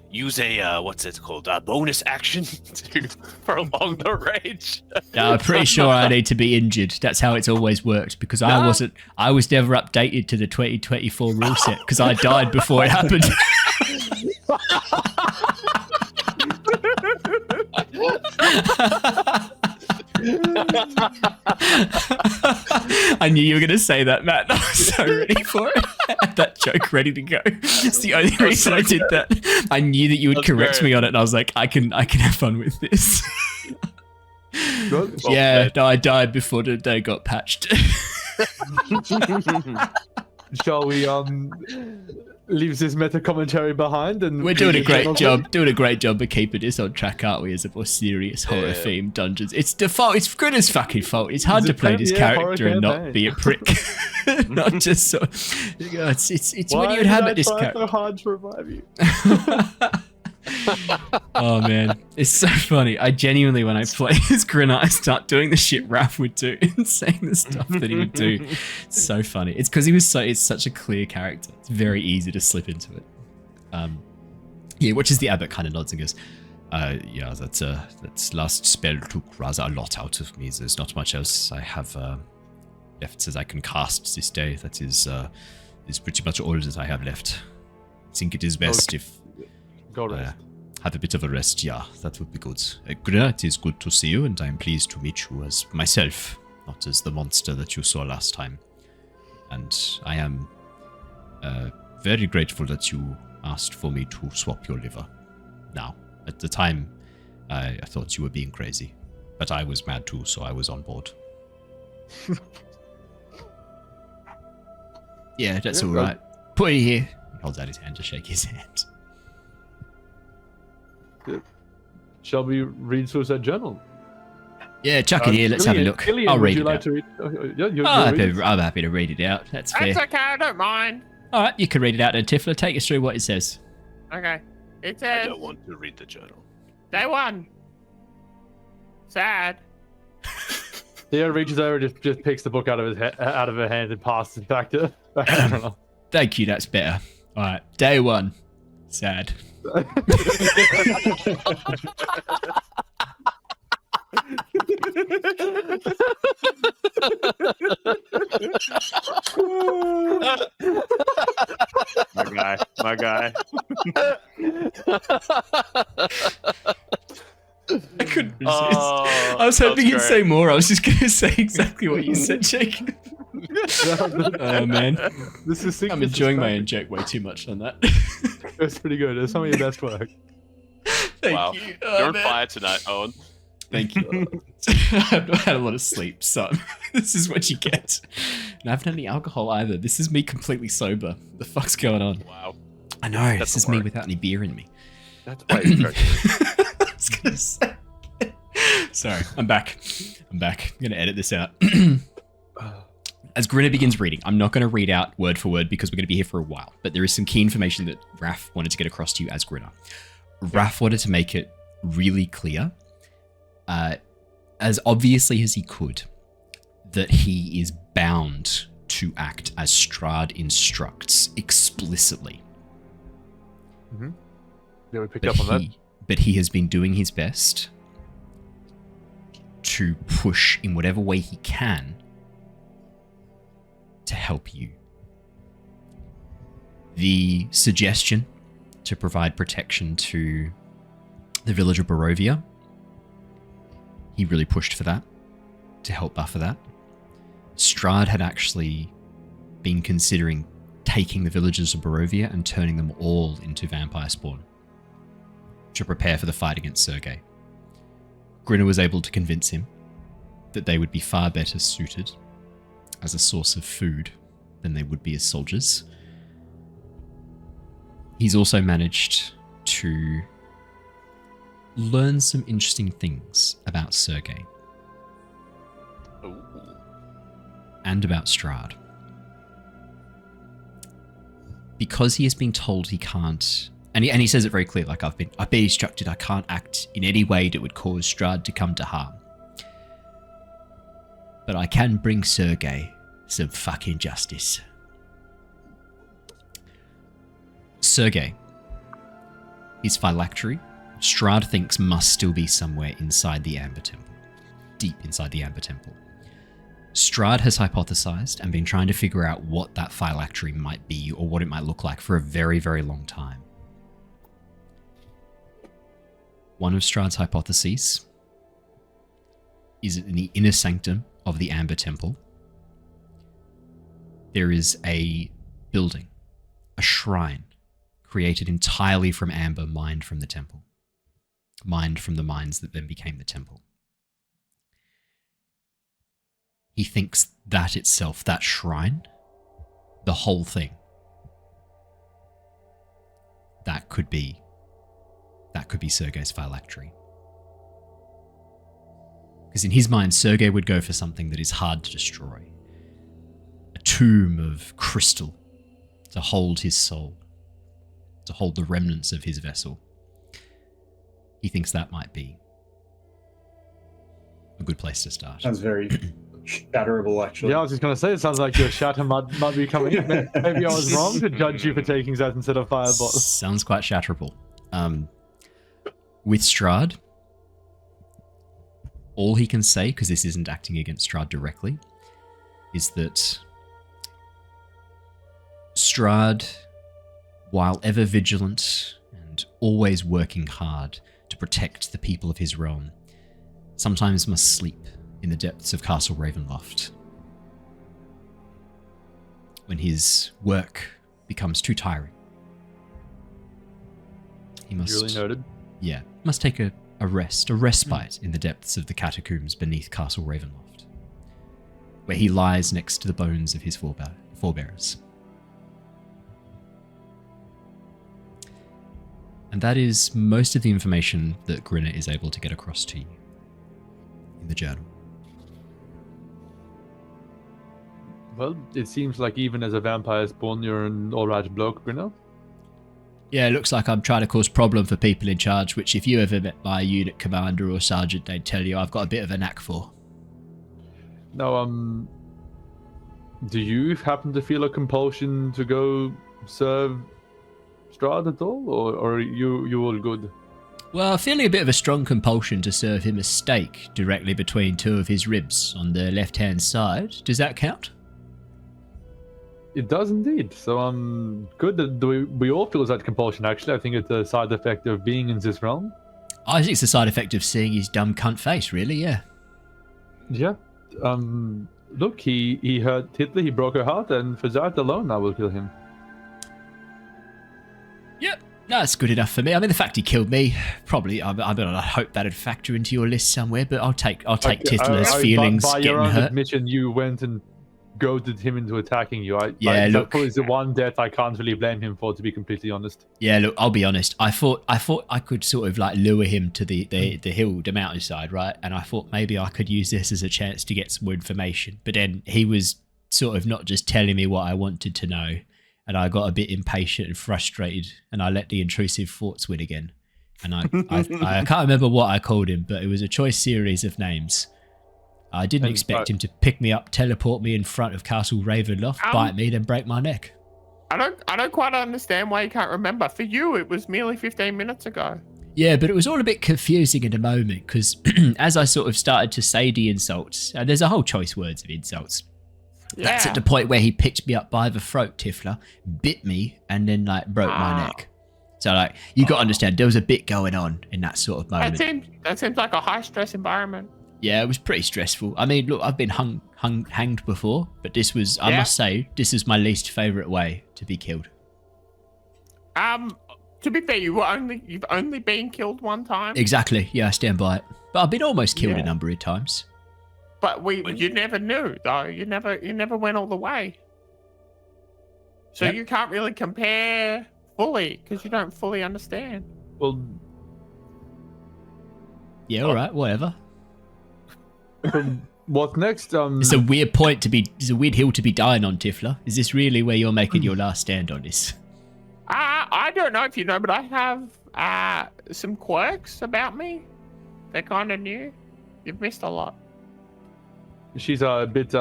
use a what's it called? A bonus action to prolong the rage. Yeah, I'm pretty sure I need to be injured. That's how it's always worked because I was never updated to the 2024 rule set because I died before it happened. I knew you were going to say that, Matt. I was so ready for it. I had that joke ready to go. It's the only reason I did that. I knew that you would correct me on it, and I was like, I can have fun with this. I died before the day got patched. Shall we leave this meta commentary behind? And we're doing a great job of keeping this on track, aren't we? As a more serious horror themed dungeons. It's default. It's Grinner's fucking fault. It's hard to play this character and not be a prick. Not just so. It's when you inhabit this character. So hard to revive you. Oh man, it's so funny. I genuinely, when I play as Grinner, I start doing the shit Raph would do and saying the stuff that he would do. It's so funny. It's because it's such a clear character. It's very easy to slip into it. Which is the abbot kind of nods and goes, that last spell took rather a lot out of me. There's not much else I have left as I can cast this day. That is pretty much all that I have left. I think it is best if go rest. Have a bit of a rest. Yeah, that would be good. Grinner, it is good to see you, and I'm pleased to meet you as myself, not as the monster that you saw last time. And I am very grateful that you asked for me to swap your liver. Now, at the time, I thought you were being crazy. but I was mad too, so I was on board. Yeah, that's all right. Put it here. He holds out his hand to shake his hand. Shall we read Suicide Journal? Yeah, chuck it here. Let's have a look. Killian, I'll read would you it like out. to read? Yeah, I'm happy to read it out. That's fair. That's okay, I don't mind. All right, you can read it out then, Tithla. Take us through what it says. Okay. It I says, don't want to read the journal. day 1. Sad. Theo reaches over, just picks the book out of her hand and passes it back to Jonor. Thank you, that's better. All right, day 1. Sad. My guy. I couldn't resist. I was hoping you'd say more. I was just going to say exactly what you said, Jake. Oh, man. I'm enjoying my own joke way too much on that. That's pretty good. That's some of your best work. Thank you. Oh, You're on man. fire tonight, Owen. Thank you. I've not had a lot of sleep, so this is what you get. And I haven't had any alcohol either. This is me completely sober. The fuck's going on? Wow. I know. That's This is a me worry. without any beer in me. That's why you're joking. I was gonna say. Sorry, I'm back. I'm gonna edit this out. As Grinner begins reading, I'm not gonna read out word for word because we're gonna be here for a while, but there is some key information that Raph wanted to get across to you as Grinner. Raph wanted to make it really clear, as obviously as he could, that he is bound to act as Strahd instructs explicitly. Yeah, we picked up on that. But he has been doing his best to push in whatever way he can to help you. The suggestion to provide protection to the village of Barovia, he really pushed for that, to help buffer that. Strahd had actually been considering taking the villages of Barovia and turning them all into vampire spawn to prepare for the fight against Sergei. Grinner was able to convince him that they would be far better suited as a source of food than they would be as soldiers. He's also managed to learn some interesting things about Sergei Ooh. and about Strahd. Because he has been told he can't, and he says it very clear, like I've been instructed I can't act in any way that would cause Strahd to come to harm. But I can bring Sergei some fucking justice. Sergei, his phylactery, Strahd thinks must still be somewhere inside the Amber Temple. Deep inside the Amber Temple. Strahd has hypothesized and been trying to figure out what that phylactery might be or what it might look like for a very, very long time. One of Strahd's hypotheses is that in the inner sanctum of the Amber Temple, there is a building, a shrine, created entirely from amber mined from the temple. Mined from the mines that then became the temple. He thinks that itself, that shrine, the whole thing, that could be Sergei's phylactery. Because in his mind, Sergei would go for something that is hard to destroy. A tomb of crystal to hold his soul, to hold the remnants of his vessel. He thinks that might be a good place to start. Sounds very shatterable, actually. Yeah, I was just going to say, it sounds like your shatter might be coming in. Maybe I was wrong to judge you for taking that instead of fireball. Sounds quite shatterable. With Strahd, all he can say, because this isn't acting against Strahd directly, is that Strahd, while ever vigilant and always working hard to protect the people of his realm, sometimes must sleep in the depths of Castle Ravenloft. When his work becomes too tiring. He must... Duly noted. Yeah, must take a a respite in the depths of the catacombs beneath Castle Ravenloft, where he lies next to the bones of his forebears. And that is most of the information that Grinner is able to get across to you in the journal. Well, it seems like even as a vampire spawn, you're an alright bloke, Grinner. Yeah, it looks like I'm trying to cause problem for people in charge, which if you ever met my unit commander or sergeant, they'd tell you I've got a bit of a knack for. Now, do you happen to feel a compulsion to go serve Strahd at all, or are you all good? Well, feeling a bit of a strong compulsion to serve him a steak directly between two of his ribs on the left-hand side. Does that count? It does indeed. So, good that we all feel that compulsion, actually. I think it's a side effect of being in this realm. I think it's a side effect of seeing his dumb cunt face, really, yeah. Yeah. Look, he hurt Tithla, he broke her heart, and for that alone, I will kill him. Yep, that's good enough for me. I mean, the fact he killed me, probably, I hope that'd factor into your list somewhere, but I'll take Tithla's feelings by your getting own hurt. admission, you went and goaded him into attacking you. Look, that is the one death I can't really blame him for, to be completely honest. Yeah, look, I'll be honest. I thought I could sort of like lure him to the hill, the mountainside, right? And I thought maybe I could use this as a chance to get some more information. But then he was sort of not just telling me what I wanted to know, and I got a bit impatient and frustrated, and I let the intrusive thoughts win again. And I can't remember what I called him, but it was a choice series of names. I didn't expect him to pick me up, teleport me in front of Castle Ravenloft, bite me, then break my neck. I don't quite understand why you can't remember. For you, it was merely 15 minutes ago. Yeah, but it was all a bit confusing in the moment, because as I sort of started to say the insults, and there's a whole choice words of insults. Yeah. That's at the point where he picked me up by the throat, Tithla, bit me, and then like broke my neck. So like, you got to understand, there was a bit going on in that sort of moment. That seems like a high stress environment. Yeah, it was pretty stressful. I mean, look, I've been hanged before, but this was, I must say, this is my least favourite way to be killed. To be fair, you've only been killed one time. Exactly. Yeah, I stand by it. But I've been almost killed a number of times. But you never knew, though. You never went all the way. So you can't really compare fully because you don't fully understand. Well, yeah, all right, whatever. What next? It's a weird it's a weird hill to be dying on, Tithla. Is this really where you're making your last stand on this? I don't know if you know, but I have some quirks about me. They're kind of new. You've missed a lot. She's a bit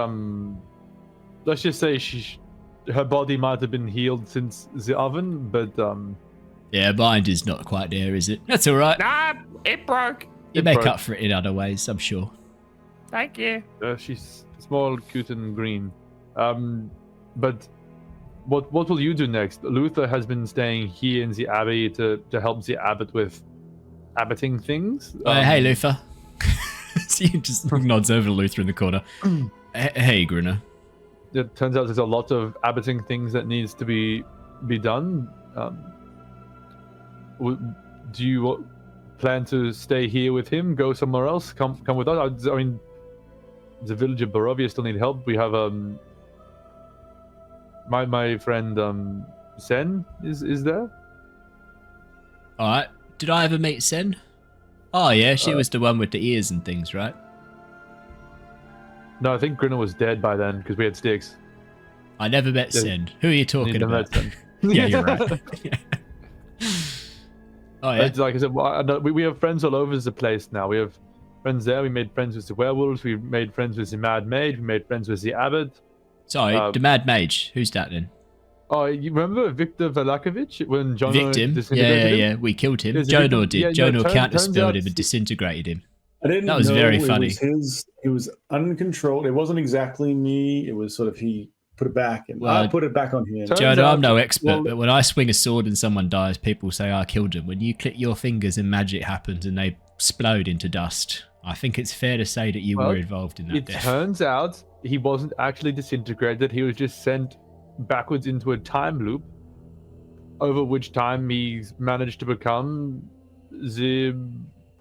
let's just say her body might have been healed since the oven, but yeah, mind is not quite there, is it? That's all right. Nah, it broke. You make up for it in other ways, I'm sure. Thank you. She's small, cute, and green. But what will you do next? Luther has been staying here in the abbey to help the abbot with abbotting things. Hey, Luther. So he just nods over to Luther in the corner. Hey, Grinner. It turns out there's a lot of abbotting things that needs to be done. Do you plan to stay here with him? Go somewhere else? Come with us? I mean, the village of Barovia still need help. We have my friend Sen is there. All right. Did I ever meet Sen? Oh yeah, she was the one with the ears and things, right? No, I think Grinner was dead by then because we had Styx. I never met Sen. Who are you talking about? Yeah, you're right. Yeah. Oh yeah. It's like I said, we have friends all over the place now. We have friends there. We made friends with the werewolves. We made friends with the Mad Mage. We made friends with the Abbot. Sorry, the Mad Mage. Who's that then? Oh, you remember Victor Valakovich when Jonor Victim? Yeah. We killed him. Jonor did. Yeah, Jonor counterspelled him and disintegrated him. I didn't know. That was very funny. It was uncontrolled. It wasn't exactly me. It was sort of he put it back, and I put it back on him. Jonor, I'm no expert, but when I swing a sword and someone dies, people say I killed him. When you click your fingers and magic happens and they explode into dust, I think it's fair to say that you were involved in that death. It turns out he wasn't actually disintegrated. He was just sent backwards into a time loop, over which time he's managed to become the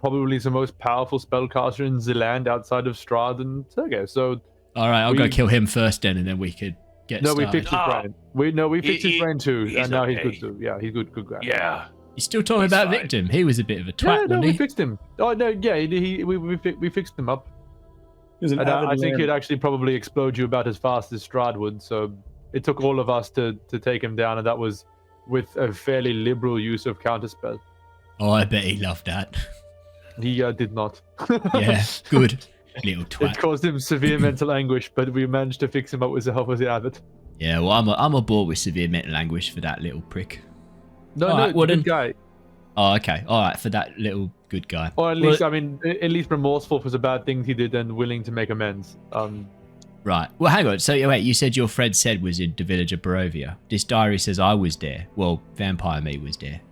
probably the most powerful spellcaster in the land outside of Strahd and Sergei. So, All right, I'll go kill him first then, and then we could get no, started. we fixed his brain. We fixed his brain too, he's and now he's okay. good too. Yeah, he's good guy. Yeah. You're still talking He's about fine. Victim. He was a bit of a twat, Yeah, no, wasn't we he? fixed him. Oh no, yeah, we fixed him up. He was an And avid I think learner. he'd actually probably explode you about as fast as Strahd would. So it took all of us to take him down, and that was with a fairly liberal use of counterspell. Oh, I bet he loved that. He did not. Yeah, good. Little It twat. caused him severe mental anguish, but we managed to fix him up with the help of the abbot. Yeah, well, I'm aboard with severe mental anguish for that little prick. No, All no, right, well good then- guy. Oh, okay. All right, for that little good guy. Or at least, I mean, at least remorseful for the bad things he did and willing to make amends. Right. Well, hang on. So, wait, you said your friend said was in the village of Barovia. This diary says I was there. Well, Vampire Me was there.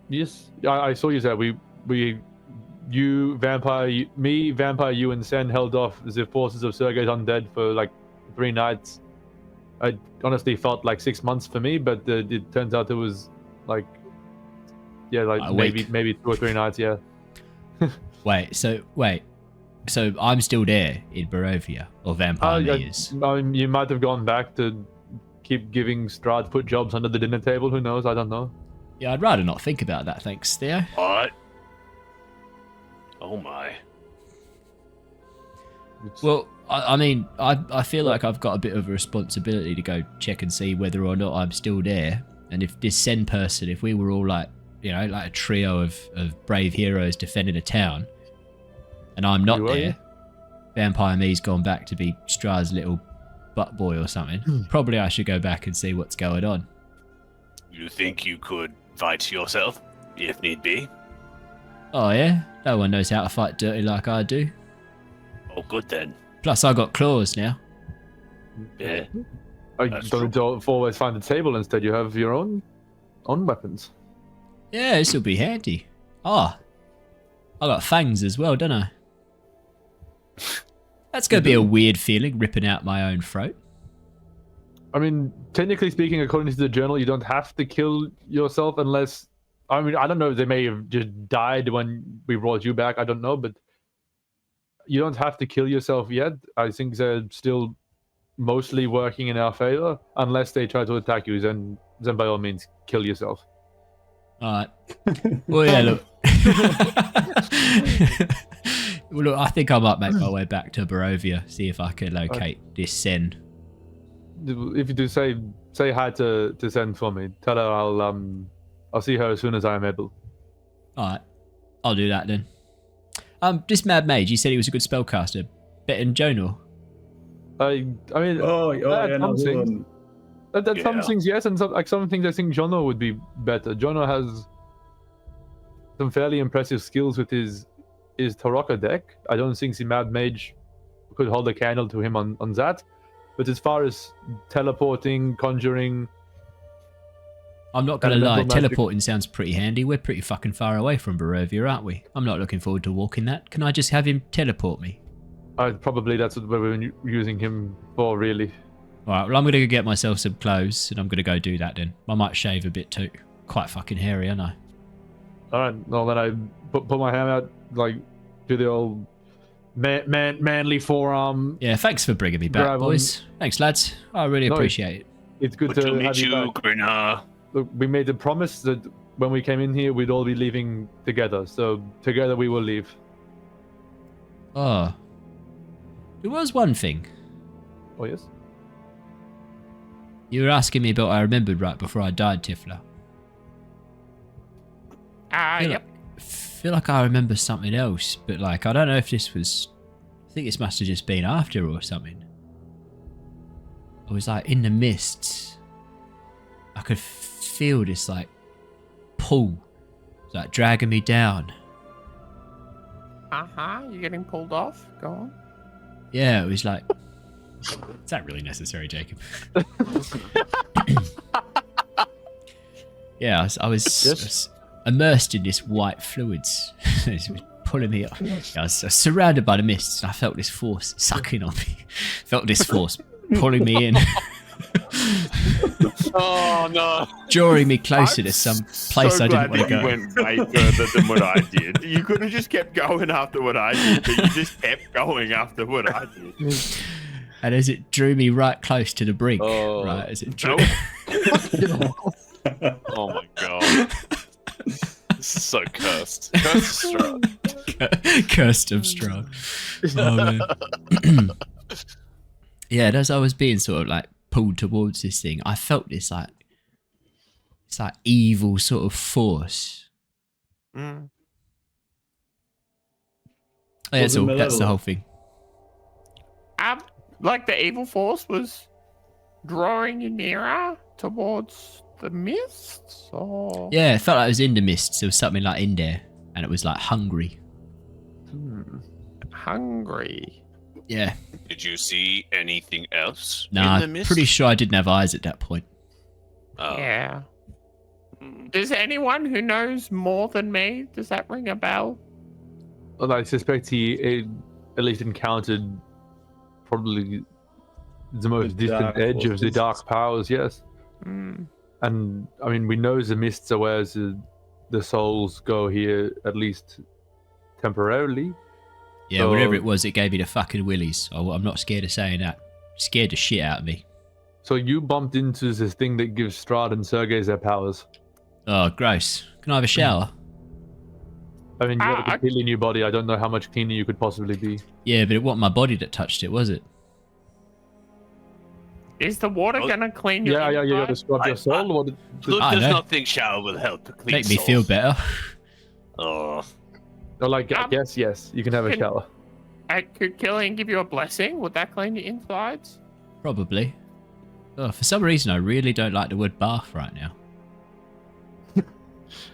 Yes, I saw you there. You, Vampire, me, Vampire, you, and Sen held off the forces of Sergei's undead for like 3 nights. I honestly felt like 6 months for me, but it turns out it was like, yeah, like A week. maybe 2 or 3 nights. Yeah. Wait. So I'm still there in Barovia, or Vampire Me is. I mean, you might have gone back to keep giving Strahd foot jobs under the dinner table. Who knows? I don't know. Yeah, I'd rather not think about that. Thanks, Theo. What? Oh my. Well, I mean, I feel like I've got a bit of a responsibility to go check and see whether or not I'm still there. And if this Sen person, if we were all like, you know, like a trio of brave heroes defending a town, and I'm not You are, there, Vampire Me's gone back to be Strahd's little butt boy or something. Probably I should go back and see what's going on. You think you could fight yourself, if need be? Oh yeah? No one knows how to fight dirty like I do. Oh, good then. Plus I got claws now. Yeah. I That's don't always find a table. Instead, you have your own weapons. Yeah, this will be handy. Ah, I got fangs as well, don't I? That's going to be a weird feeling, ripping out my own throat. I mean, technically speaking, according to the journal, you don't have to kill yourself unless... I mean, I don't know if they may have just died when we brought you back. I don't know, but you don't have to kill yourself yet. I think they're still mostly working in our favor, unless they try to attack you. Then by all means, kill yourself. All right. Well, yeah, look. Well, look, I think I might make my way back to Barovia, see if I can locate this Sen. If you do, say hi to Sen for me. Tell her I'll see her as soon as I am able. All right. I'll do that then. This Mad Mage, you said he was a good spellcaster. Better than Jonor. I mean, yeah, no, some things, some things yes, and some things I think Jonor would be better. Jonor has some fairly impressive skills with his Taraka deck. I don't think the Mad Mage could hold a candle to him on that. But as far as teleporting, conjuring... I'm not going to lie, elemental magic- teleporting sounds pretty handy. We're pretty fucking far away from Barovia, aren't we? I'm not looking forward to walking that. Can I just have him teleport me? Probably that's what we're using him for, really. Alright, well I'm going to go get myself some clothes and I'm going to go do that then. I might shave a bit too. Quite fucking hairy, aren't I? Alright, well then I put my hand out, like, do the old manly forearm. Yeah, thanks for bringing me back, Grab on. boys. Thanks, lads. I really No, appreciate it. It's good Good to to meet have you you, back. Grinner. Look, we made a promise that when we came in here, we'd all be leaving together. So together we will leave. Oh. There was one thing. Oh, yes? You were asking me about what I remembered right before I died, Tithla. Feel like I remember something else, but like I don't know if this was... I think this must have just been after or something. I was like in the mists. I could feel this like pull. It was like dragging me down. You're getting pulled off? Go on. Yeah, it was like... Is that really necessary, Jacob? Yeah, I was immersed in this white fluids. It was pulling me up. I was surrounded by the mists, and I felt this force sucking on me. Felt this force pulling me in. Oh no! Drawing me closer to some place I didn't want to You go. went way further than what I did. You could have just kept going after what I did, but you just kept going after what I did. And as it drew me right close to the brink, Oh. right as it drew. Oh my god! This is so cursed. Curse of Strahd. Cursed of Strahd. Oh man. Yeah, as I was being sort of like pulled towards this thing, I felt this like evil sort of force. Mm. Yeah, that's Was it all. That's the malevolent? whole thing. Like the evil force was drawing you nearer towards the mists, or Yeah, it felt like it was in the mists. There was something like in there, and it was like hungry. hungry. Yeah. Did you see anything else Nah, in the I'm mist? pretty sure I didn't have eyes at that point. Oh. Yeah. Does anyone who knows more than me, does that ring a bell? Well, I suspect he at least encountered probably the most The distant dark edge of the forces. dark powers, yes. Mm. And I mean, we know the mists are where the souls go here, at least temporarily. Yeah, So- whatever it was, it gave me the fucking willies. Oh, I'm not scared of saying that. Scared the shit out of me. So you bumped into this thing that gives Strahd and Sergei their powers. Oh, gross. Can I have a shower? I mean, you have I- a pill in your body. I don't know how much cleaner you could possibly be. Yeah, but it wasn't my body that touched it, was it? Is the water Oh, gonna clean your Yeah, you gotta inside? scrub your soul. What? Luke I does know. not think shower will help to clean Make me feel souls. better. Oh. No, like, yes, you can have a Can- shower. Could Killian give you a blessing? Would that clean your insides? Probably. Oh, for some reason, I really don't like the word bath right now.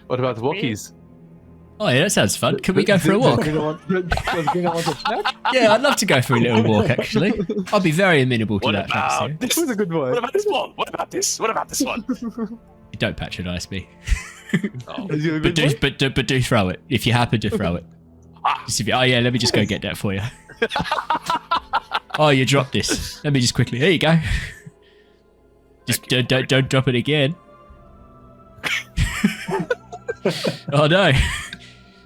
What about That's weird. walkies? Oh, yeah, that sounds fun. Can we go for a walk? Yeah, I'd love to go for a little walk, actually. I'll be very amenable to What that, thanks, about Theo. this? That was a good What one. about this one? What about this? What about this one? Don't patronise me. Oh. Is it a good But do throw it, if you happen to throw it. Ah. Just if you, oh, yeah, let me just go get that for you. Oh, you dropped this. Let me just quickly. There you go. Just don't drop it again. Oh no!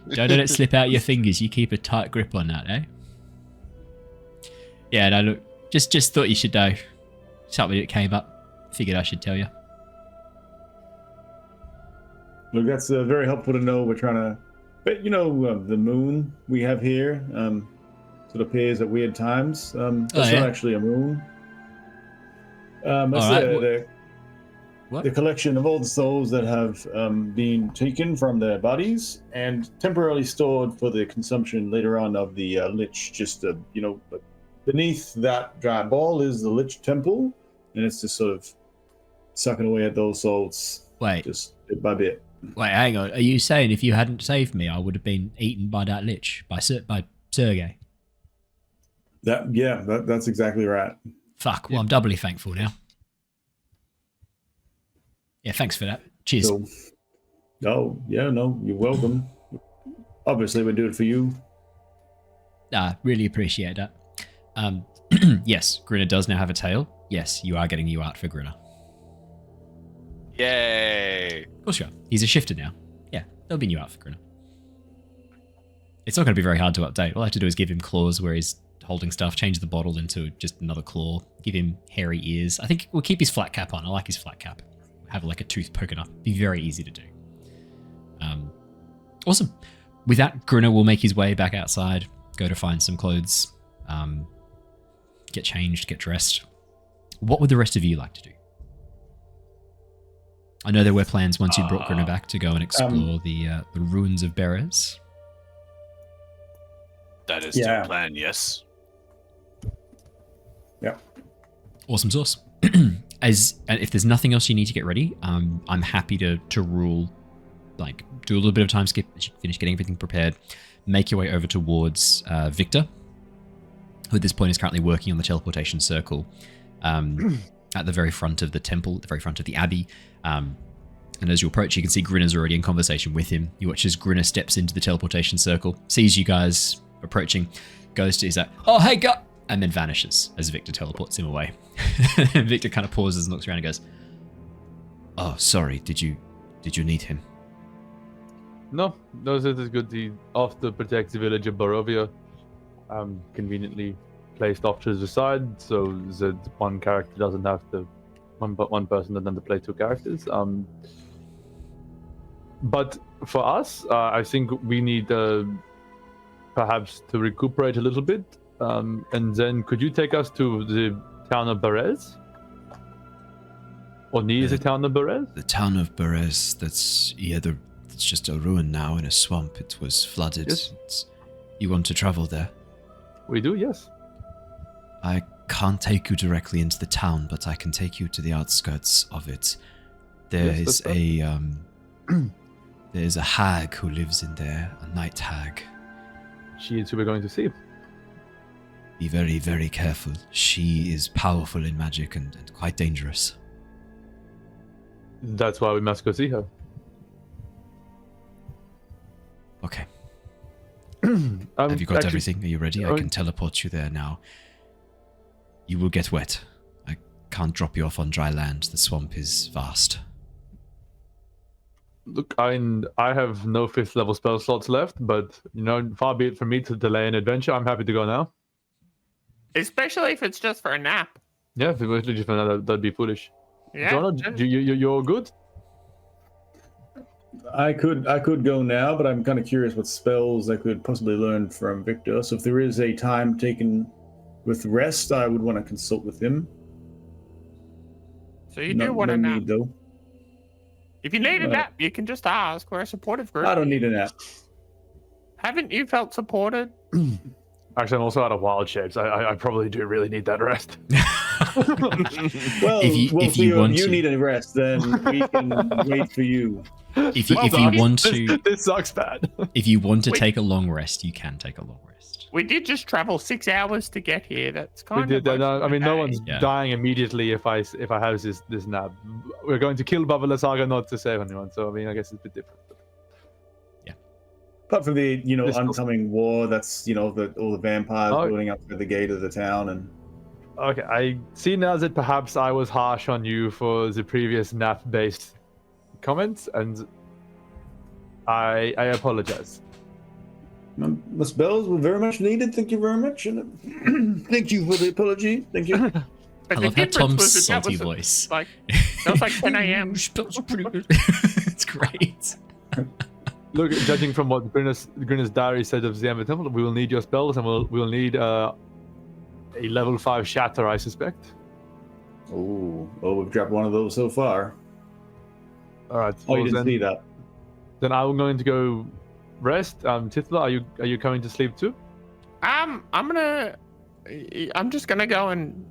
Don't let it slip out your fingers. You keep a tight grip on that, eh? Yeah, no, look, just thought you should know. Something that came up. Figured I should tell you. Look, that's very helpful to know. We're trying to, but the moon we have here sort of appears at weird times. That's yeah? not actually a moon. That's Alright, what? the collection of all the souls that have been taken from their bodies and temporarily stored for the consumption later on of the Lich. Just but beneath that giant ball is the Lich temple, and it's just sort of sucking away at those souls, Wait, just bit by bit. hang on. Are you saying if you hadn't saved me, I would have been eaten by that lich by Sergei? That's exactly right. Fuck. Well, I'm doubly thankful now. Yeah, thanks for that. Cheers. So, you're welcome. Obviously, we do it for you. Really appreciate that. Yes, Grinner does now have a tail. Yes, you are getting you out for Grinner. Yay! Of course you are. He's a shifter now. Yeah, they'll be new out for Grinner. It's not going to be very hard to update. All I have to do is give him claws where he's holding stuff, change the bottle into just another claw, give him hairy ears. I think we'll keep his flat cap on. I like his flat cap. Have like a tooth poking up. Be very easy to do. Awesome. With that, Grinner will make his way back outside, go to find some clothes, get changed, get dressed. What would the rest of you like to do? I know there were plans once you brought Grinner back to go and explore the ruins of Beres. That is Yeah. the plan, yes. Awesome sauce. And if there's nothing else you need to get ready, I'm happy to rule, like, do a little bit of time skip as you finish getting everything prepared. Make your way over towards Victor, who at this point is currently working on the teleportation circle at the very front of the temple, at the very front of the abbey. And as you approach, you can see Grinner's already in conversation with him. You watch as Grinner steps into the teleportation circle, sees you guys approaching, goes to, he's like, oh, hey, and then vanishes as Victor teleports him away. Victor kind of pauses and looks around and goes, "Oh, sorry. Did you need him?" No, it is good. He off to protect the village of Barovia. Conveniently placed off to the side, so that one character doesn't have to, one person doesn't have to play two characters. But for us, I think we need perhaps to recuperate a little bit. And then could you take us to the town of Berez? Or near the town of Berez? The town of Berez, it's just a ruin now in a swamp. It was flooded. Yes. You want to travel there? We do, yes. I can't take you directly into the town, but I can take you to the outskirts of it. There is a hag who lives in there, a night hag. She is who we're going to see. Be very, very careful. She is powerful in magic and quite dangerous. That's why we must go see her. Okay. Have you got everything? Are you ready? I Oh. can teleport you there now. You will get wet. I can't drop you off on dry land. The swamp is vast. Look, I have no 5th level spell slots left, but, far be it from me to delay an adventure. I'm happy to go now. Especially if it's just for a nap. Yeah, if it was just for that, that'd be foolish. Yeah. Jonor, you're good? I could go now, but I'm kind of curious what spells I could possibly learn from Victor. So if there is a time taken with rest, I would want to consult with him. So you do want a nap. need, though. If you need a nap, you can just ask. We're a supportive group. I don't need a nap. Haven't you felt supported? Actually, I'm also out of wild shapes. I probably do really need that rest. Well, if you Theo, want you to- need a rest, then we can wait for you. If you want to, This sucks bad. if you want to Wait. take a long rest, you can take a long rest. We did just travel 6 hours to get here. That's kind We of. did that. I mean, no one's Yeah. dying immediately if I have this nap. We're going to kill Baba Lasaga not to save anyone. So I mean, I guess it's a bit different. Apart from the, This- oncoming war, that's, all the vampires Oh. building up to the gate of the town, and Okay, I see now that perhaps I was harsh on you for the previous nap-based comments, and I apologize. the spells were very much needed. Thank you very much, and thank you for the apology. Thank you. But I the love how difference Tom's was that salty was voice. Like, that was like 10 a.m. Spells are pretty good. It's great. Look, judging from what Grinner's diary said of the Ember Temple, we will need your spells, and we'll need a level 5 shatter, I suspect. Oh, we've dropped one of those so far. All right. Oh, you well, didn't see that. Then I'm going to go rest. Tithla, are you coming to sleep too? I'm just gonna go and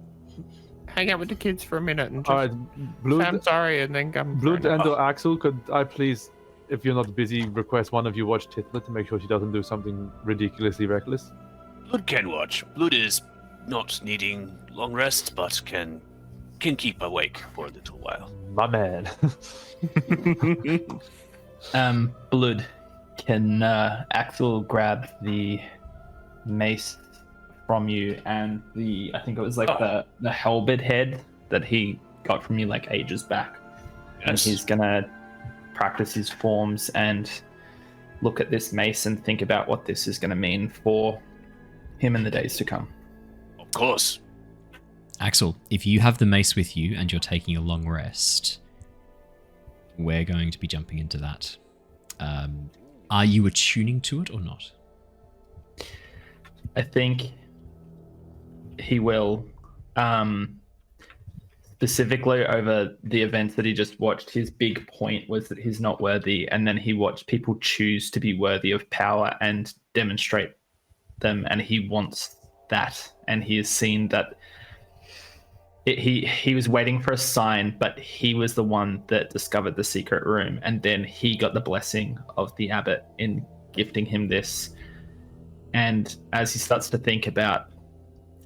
hang out with the kids for a minute and just All right, say I'm sorry and then come. Blood and/or Axel, could I please, if you're not busy, request one of you watch Tithla to make sure she doesn't do something ridiculously reckless? Blood can watch. Blood is not needing long rest, but can keep awake for a little while. My man. Blood, can Axel grab the mace from you and I think it was like the halberd head that he got from you like ages back. And Yes. he's gonna practice his forms and look at this mace and think about what this is gonna mean for him in the days to come. Of course. Axel, if you have the mace with you and you're taking a long rest, we're going to be jumping into that. Are you attuning to it or not? I think he will. Specifically over the events that he just watched, his big point was that he's not worthy, and then he watched people choose to be worthy of power and demonstrate them, and he wants that, and he has seen that he was waiting for a sign, but he was the one that discovered the secret room, and then he got the blessing of the abbot in gifting him this. And as he starts to think about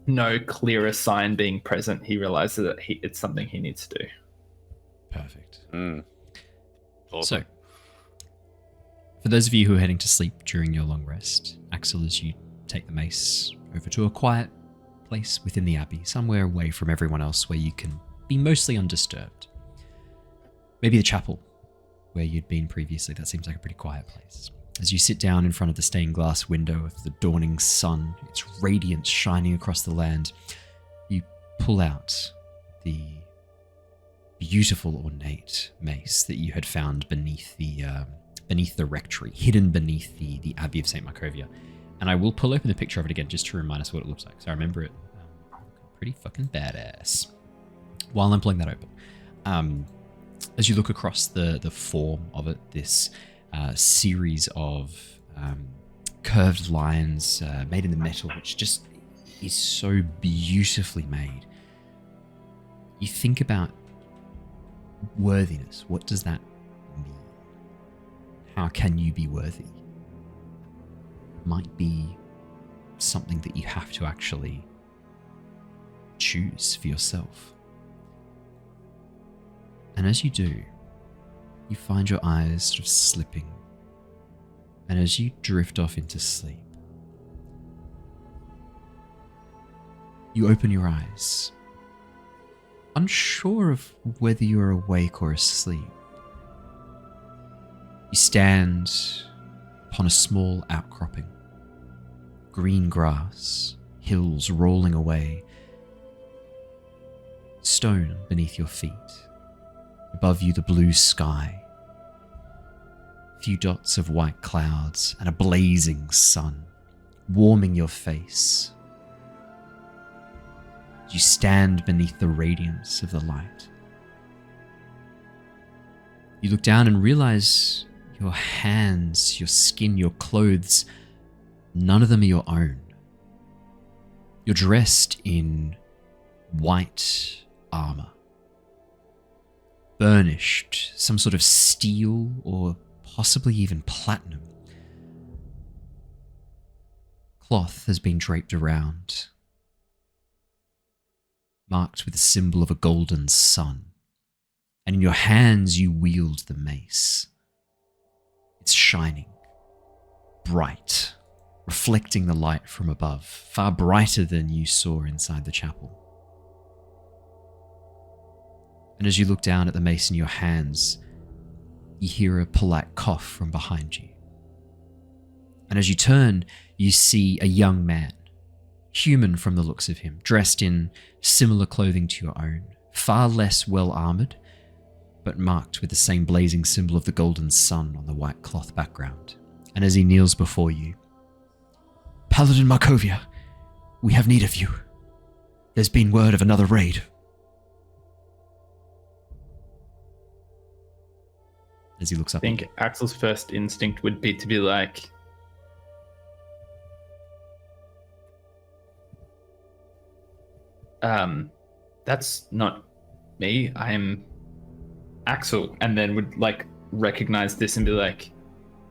no clearer sign being present, he realizes that it's something he needs to do. Perfect. Awesome. So, for those of you who are heading to sleep during your long rest, Axel, as you take the mace over to a quiet place within the abbey, somewhere away from everyone else where you can be mostly undisturbed. Maybe the chapel, where you'd been previously. That seems like a pretty quiet place. As you sit down in front of the stained glass window of the dawning sun, its radiance shining across the land, you pull out the beautiful ornate mace that you had found beneath the rectory, hidden beneath the Abbey of St. Markovia. And I will pull open the picture of it again just to remind us what it looks like. So I remember it pretty fucking badass. While I'm pulling that open, as you look across the form of it, this series of curved lines made in the metal, which just is so beautifully made. You think about worthiness. What does that mean? How can you be worthy? Might be something that you have to actually choose for yourself. And as you do, you find your eyes sort of slipping. And as you drift off into sleep, you open your eyes, unsure of whether you're awake or asleep. You stand upon a small outcropping, green grass, hills rolling away, stone beneath your feet, above you the blue sky, a few dots of white clouds and a blazing sun warming your face. You stand beneath the radiance of the light. You look down and realize your hands, your skin, your clothes, none of them are your own. You're dressed in white armor, burnished, some sort of steel or possibly even platinum. Cloth has been draped around, marked with the symbol of a golden sun, and in your hands you wield the mace. It's shining, bright, reflecting the light from above, far brighter than you saw inside the chapel. And as you look down at the mace in your hands, you hear a polite cough from behind you. And as you turn, you see a young man, human from the looks of him, dressed in similar clothing to your own, far less well-armored, but marked with the same blazing symbol of the golden sun on the white cloth background. And as he kneels before you, "Paladin Markovia, we have need of you. There's been word of another raid." As he looks up, I think Axel's first instinct would be to be like, that's not me, I'm Axel, and then would like recognize this and be like,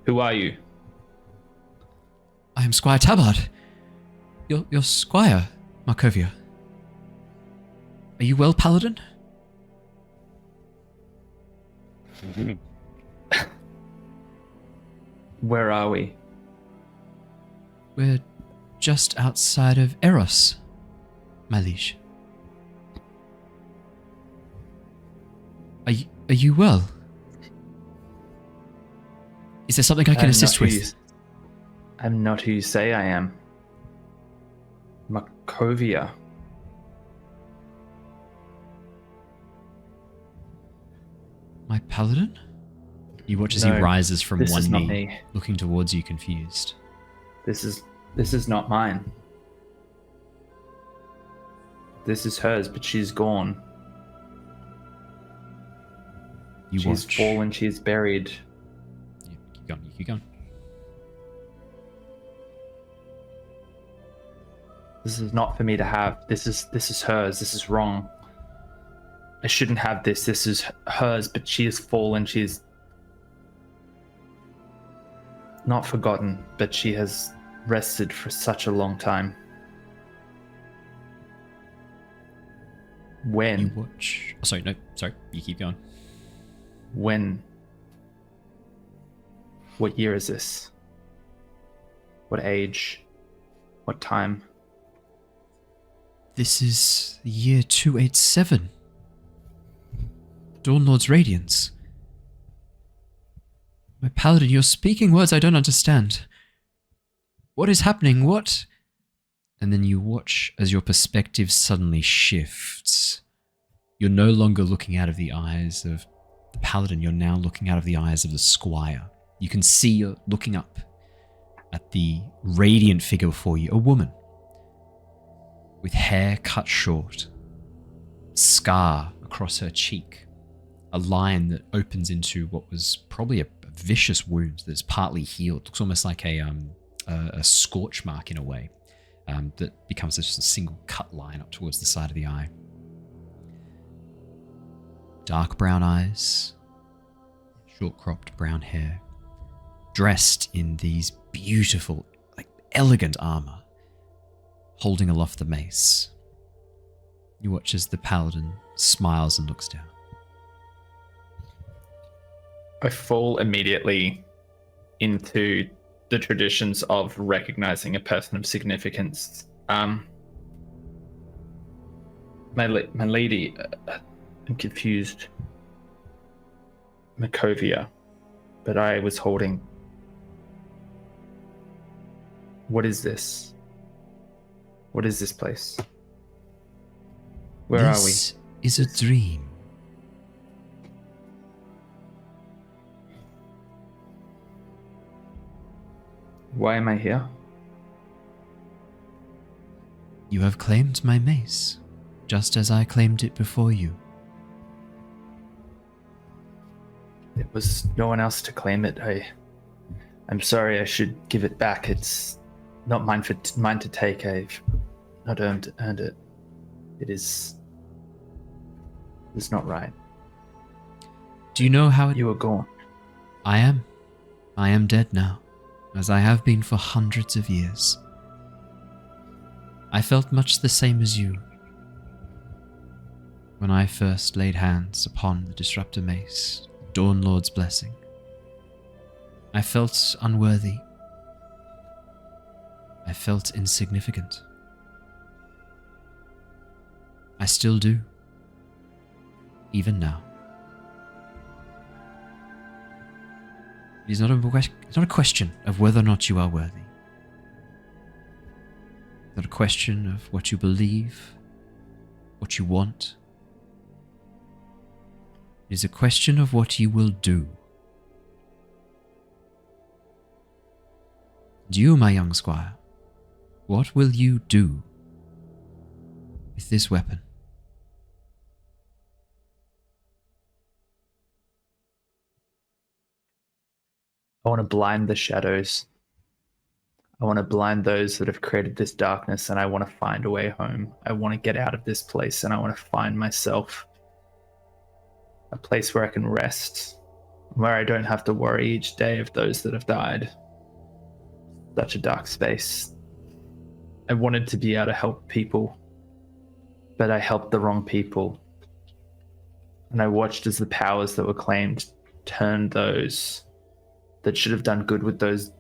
"Who are you?" "I am Squire Tabard. Your Squire, Markovia. Are you well, Paladin?" Where are we? "We're just outside of Eros, my liege." Are you well? Is there something I can assist with? I'm not who you say I am. Markovia. My Paladin? You watch as he rises from one knee, looking towards you confused. This is not mine. This is hers, but she's gone. She's fallen, she's buried. Yeah, keep going. This is not for me to have. This is hers. This is wrong. I shouldn't have this. This is hers, but she has fallen. She's not forgotten, but she has rested for such a long time. When? You watch... Oh, sorry, you keep going. When? What year is this? What age? What time? This is the year 287. Dawn Lord's Radiance. My Paladin, you're speaking words I don't understand. What is happening? What? And then you watch as your perspective suddenly shifts. You're no longer looking out of the eyes of the Paladin, you're now looking out of the eyes of the Squire. You can see you're looking up at the radiant figure before you, a woman with hair cut short, scar across her cheek, a line that opens into what was probably a vicious wound that's partly healed. Looks almost like a scorch mark in a way, that becomes just a single cut line up towards the side of the eye. Dark brown eyes, short cropped brown hair, dressed in these beautiful, like elegant armor, holding aloft the mace. You watch as the Paladin smiles and looks down. I fall immediately into the traditions of recognizing a person of significance. My lady, I'm confused. Makovia, but I was holding. What is this? What is this place? Where are we? This is a dream. Why am I here? You have claimed my mace, just as I claimed it before you. There was no one else to claim it. I'm sorry. I should give it back. It's not mine to take. I've not earned it. It's not right. Do you know how You were gone. I am dead now, as I have been for hundreds of years. I felt much the same as you when I first laid hands upon the Disruptor Mace, Dawn Lord's blessing. I felt unworthy. I felt insignificant. I still do, even now. It is not a question of whether or not you are worthy. Not a question of what you believe, what you want. It is a question of what you will do. And you, my young squire, what will you do with this weapon? I want to blind the shadows. I want to blind those that have created this darkness, and I want to find a way home. I want to get out of this place, and I want to find myself a place where I can rest, where I don't have to worry each day of those that have died. Such a dark space. I wanted to be able to help people, but I helped the wrong people. And I watched as the powers that were claimed turned those that should have done good with those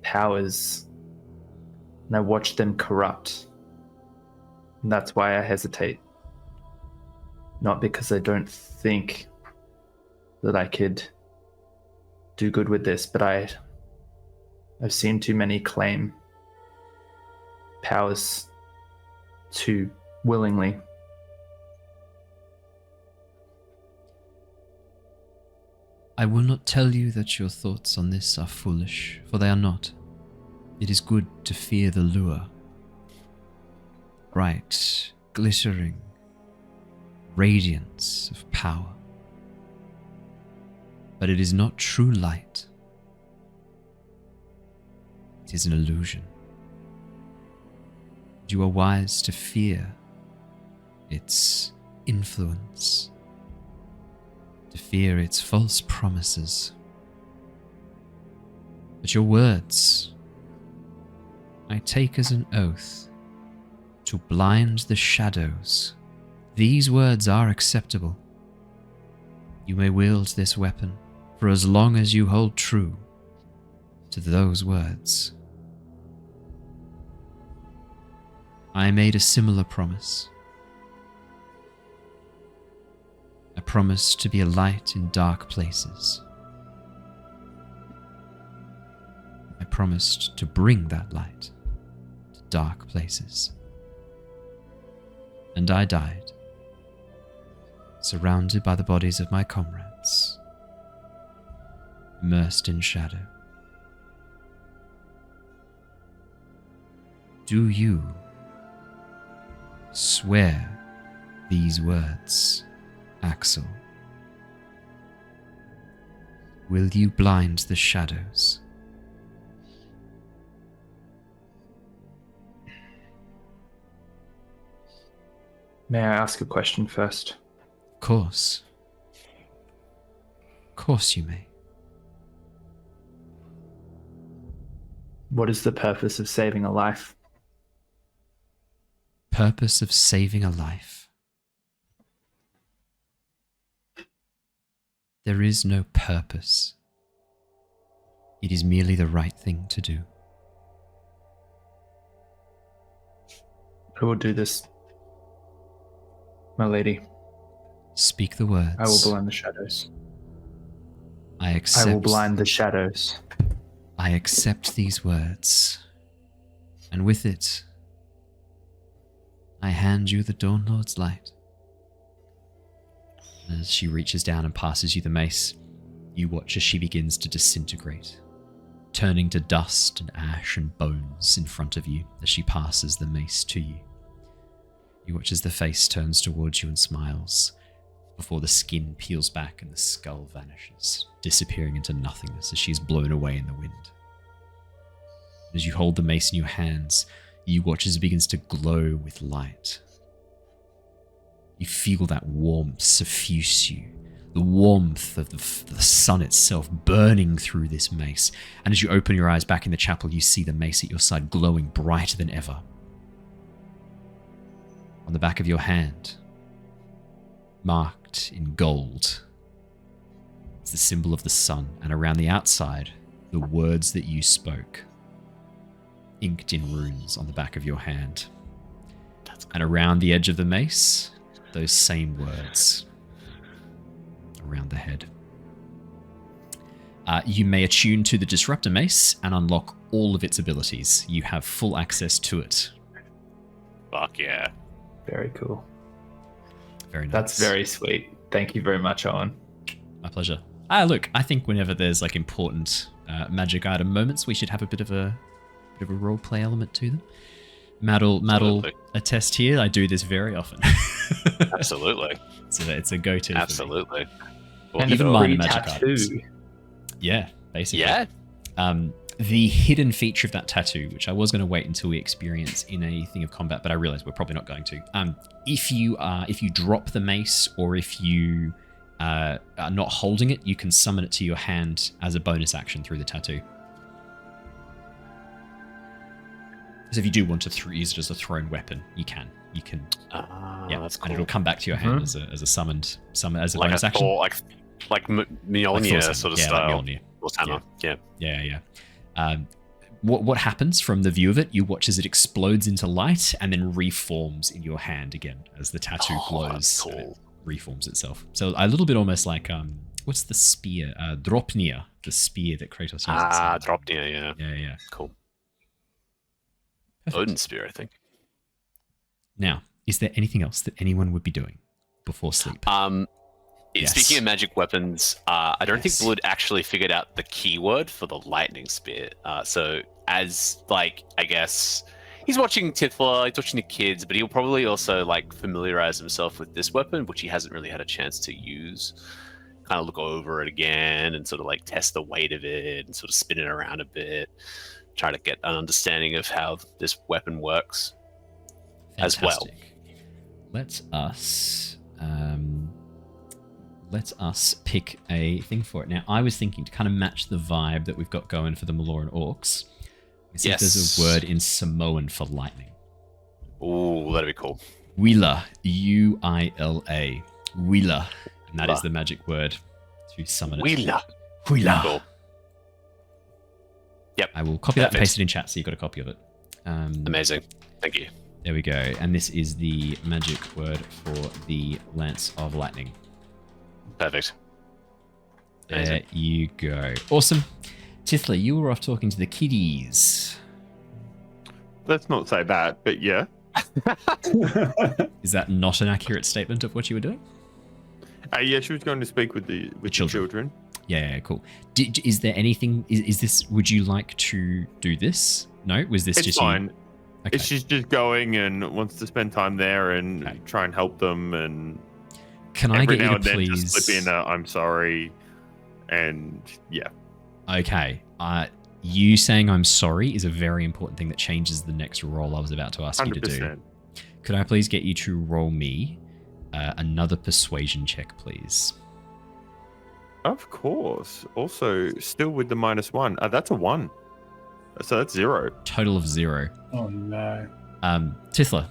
powers, and I watched them corrupt. And that's why I hesitate. Not because I don't think that I could do good with this, but I've seen too many claim powers too willingly. I will not tell you that your thoughts on this are foolish, for they are not. It is good to fear the lure. Bright, glittering radiance of power. But it is not true light. It is an illusion. You are wise to fear its influence, to fear its false promises. But your words, I take as an oath to blind the shadows. These words are acceptable. You may wield this weapon for as long as you hold true to those words. I made a similar promise. I promised to be a light in dark places. I promised to bring that light to dark places. And I died, surrounded by the bodies of my comrades, immersed in shadow. Do you swear these words, Axel? Will you blind the shadows? May I ask a question first? Of course. Of course you may. What is the purpose of saving a life? Purpose of saving a life. There is no purpose. It is merely the right thing to do. I will do this, my lady. Speak the words. I will blind the shadows. I accept. I will blind the shadows. I accept these words, and with it, I hand you the Dawn Lord's light. As she reaches down and passes you the mace, you watch as she begins to disintegrate, turning to dust and ash and bones in front of you as she passes the mace to you. You watch as the face turns towards you and smiles, before the skin peels back and the skull vanishes, disappearing into nothingness as she's blown away in the wind. As you hold the mace in your hands, you watch as it begins to glow with light. You feel that warmth suffuse you, the warmth of the sun itself burning through this mace. And as you open your eyes back in the chapel, you see the mace at your side glowing brighter than ever. On the back of your hand, marked in gold, is the symbol of the sun, and around the outside, the words that you spoke, inked in runes on the back of your hand. And around the edge of the mace, those same words around the head. You may attune to the Disruptor Mace and unlock all of its abilities. You have full access to it. Fuck yeah. Very cool. Very nice. That's very sweet. Thank you very much, Owen. My pleasure. Look, I think whenever there's like important magic item moments, we should have a bit of a roleplay element to them. Madd'll attest here. I do this very often. Absolutely. It's a go-to. Absolutely. And even a minor free magic tattoo. items. Yeah, basically. Yeah. The hidden feature of that tattoo, which I was going to wait until we experience in a thing of combat, but I realized we're probably not going to. If you drop the mace, or if you are not holding it, you can summon it to your hand as a bonus action through the tattoo. So if you do want to use it as a thrown weapon, you can. Yeah, that's cool. and it'll come back to your hand as a summoned as a like bonus a action. Thor, like Mjolnir sort of style. Like Mjolnir. Or hammer. Yeah. What happens from the view of it? You watch as it explodes into light and then reforms in your hand again as the tattoo glows. Cool. And it reforms itself. So a little bit almost like what's the spear? Dropnir, the spear that Kratos uses. Dropnir. Yeah. Yeah. Cool. Perfect. Odin's spear, I think. Now, is there anything else that anyone would be doing before sleep? Yes. Speaking of magic weapons, I don't Yes. think Blood actually figured out the keyword for the lightning spear. So as I guess he's watching Tithla, he's watching the kids, but he'll probably also familiarize himself with this weapon, which he hasn't really had a chance to use. Kind of look over it again and sort of test the weight of it and sort of spin it around a bit, try to get an understanding of how this weapon works. As well. Let us pick a thing for it. Now, I was thinking to kind of match the vibe that we've got going for the Meloran orcs. See if there's a word in Samoan for lightning. Ooh, that'd be cool. Wila, U-I-L-A, Wila, and that is the magic word to summon it. Wila. Wila. Yep. I will copy that and paste it in chat so you've got a copy of it. Amazing. Thank you. There we go. And this is the magic word for the Lance of Lightning. Perfect. There you go. Awesome. Tithla, you were off talking to the kiddies. Let's not say that, but yeah. Is that not an accurate statement of what you were doing? Yeah, she was going to speak with the children. Yeah, cool. Is there anything? Is this? Would you like to do this? No, was this It's just fine. you? Okay. She's just going and wants to spend time there and try and help them. And Can I every get you now to and then please just slip in I'm sorry, and yeah. Okay. You saying I'm sorry is a very important thing that changes the next roll I was about to ask 100%. You to do. Could I please get you to roll me another persuasion check, please? Of course. Also, still with the -1. That's a 1. So that's 0. Total of 0. Oh no. Tithla.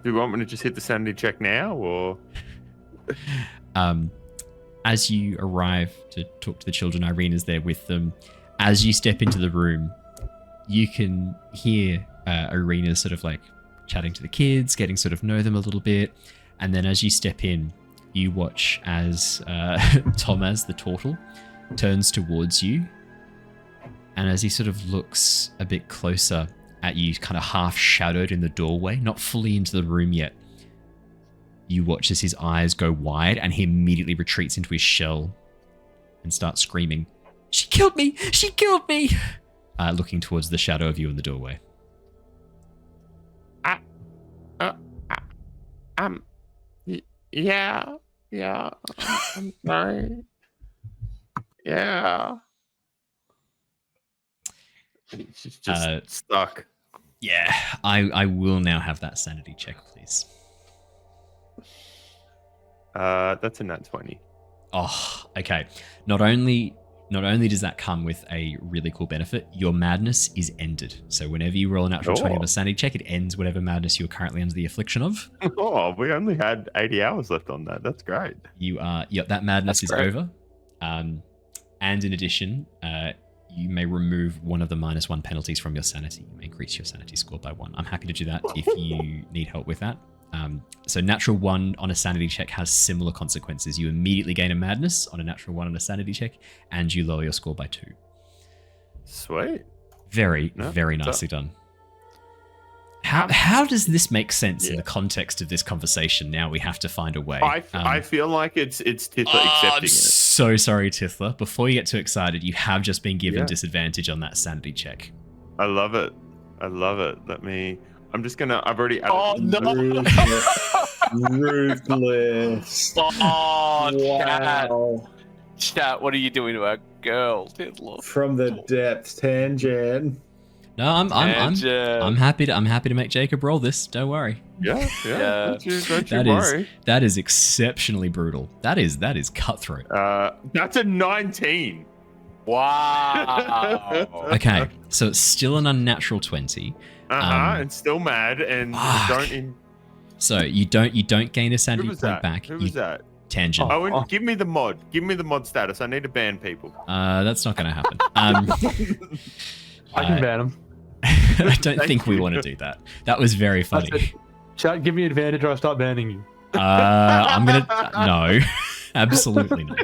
Do you want me to just hit the sanity check now, or? As you arrive to talk to the children, Irene is there with them. As you step into the room, you can hear Irina sort of like chatting to the kids, getting sort of know them a little bit. And then as you step in, you watch as Thomas, the turtle, turns towards you. And as he sort of looks a bit closer at you, kind of half shadowed in the doorway, not fully into the room yet, you watch as his eyes go wide and he immediately retreats into his shell and starts screaming, "She killed me! She killed me!" Looking towards the shadow of you in the doorway. Yeah, I'm sorry. Yeah. She's just stuck. Yeah, I will now have that sanity check, please. That's a nat 20. Oh, okay. Not only does that come with a really cool benefit, your madness is ended. So whenever you roll a natural 20 on a sanity check, it ends whatever madness you're currently under the affliction of. Oh, we only had 80 hours left on that. That's great. That madness is over. And in addition, you may remove one of the -1 penalties from your sanity. You may increase your sanity score by 1. I'm happy to do that if you need help with that. So natural 1 on a sanity check has similar consequences. You immediately gain a madness on a natural 1 on a sanity check, and you lower your score by 2. Sweet. Very nicely done. How does this make sense in the context of this conversation? Now we have to find a way. I feel like it's Tithla accepting I'm it. So sorry, Tithla. Before you get too excited, you have just been given disadvantage on that sanity check. I love it. I'm just gonna. I've already added. Ruthless. Oh, Wow. Chat, what are you doing to our girl, Tithla? From the depths, Tangent. No, I'm happy to make Jacob roll this. Don't worry. Yeah. Don't you worry. That is exceptionally brutal. That is cutthroat. That's a 19. Wow. Okay, so it's still an unnatural 20. And still mad, and So you don't gain a sanity point that? Back. Who was that? Tangent. Owen, give me the mod. Give me the mod status. I need to ban people. That's not going to happen. I can ban him. I don't think we want to do that. That was very funny. Chat, give me advantage or I'll stop banning you. I'm gonna no, absolutely not.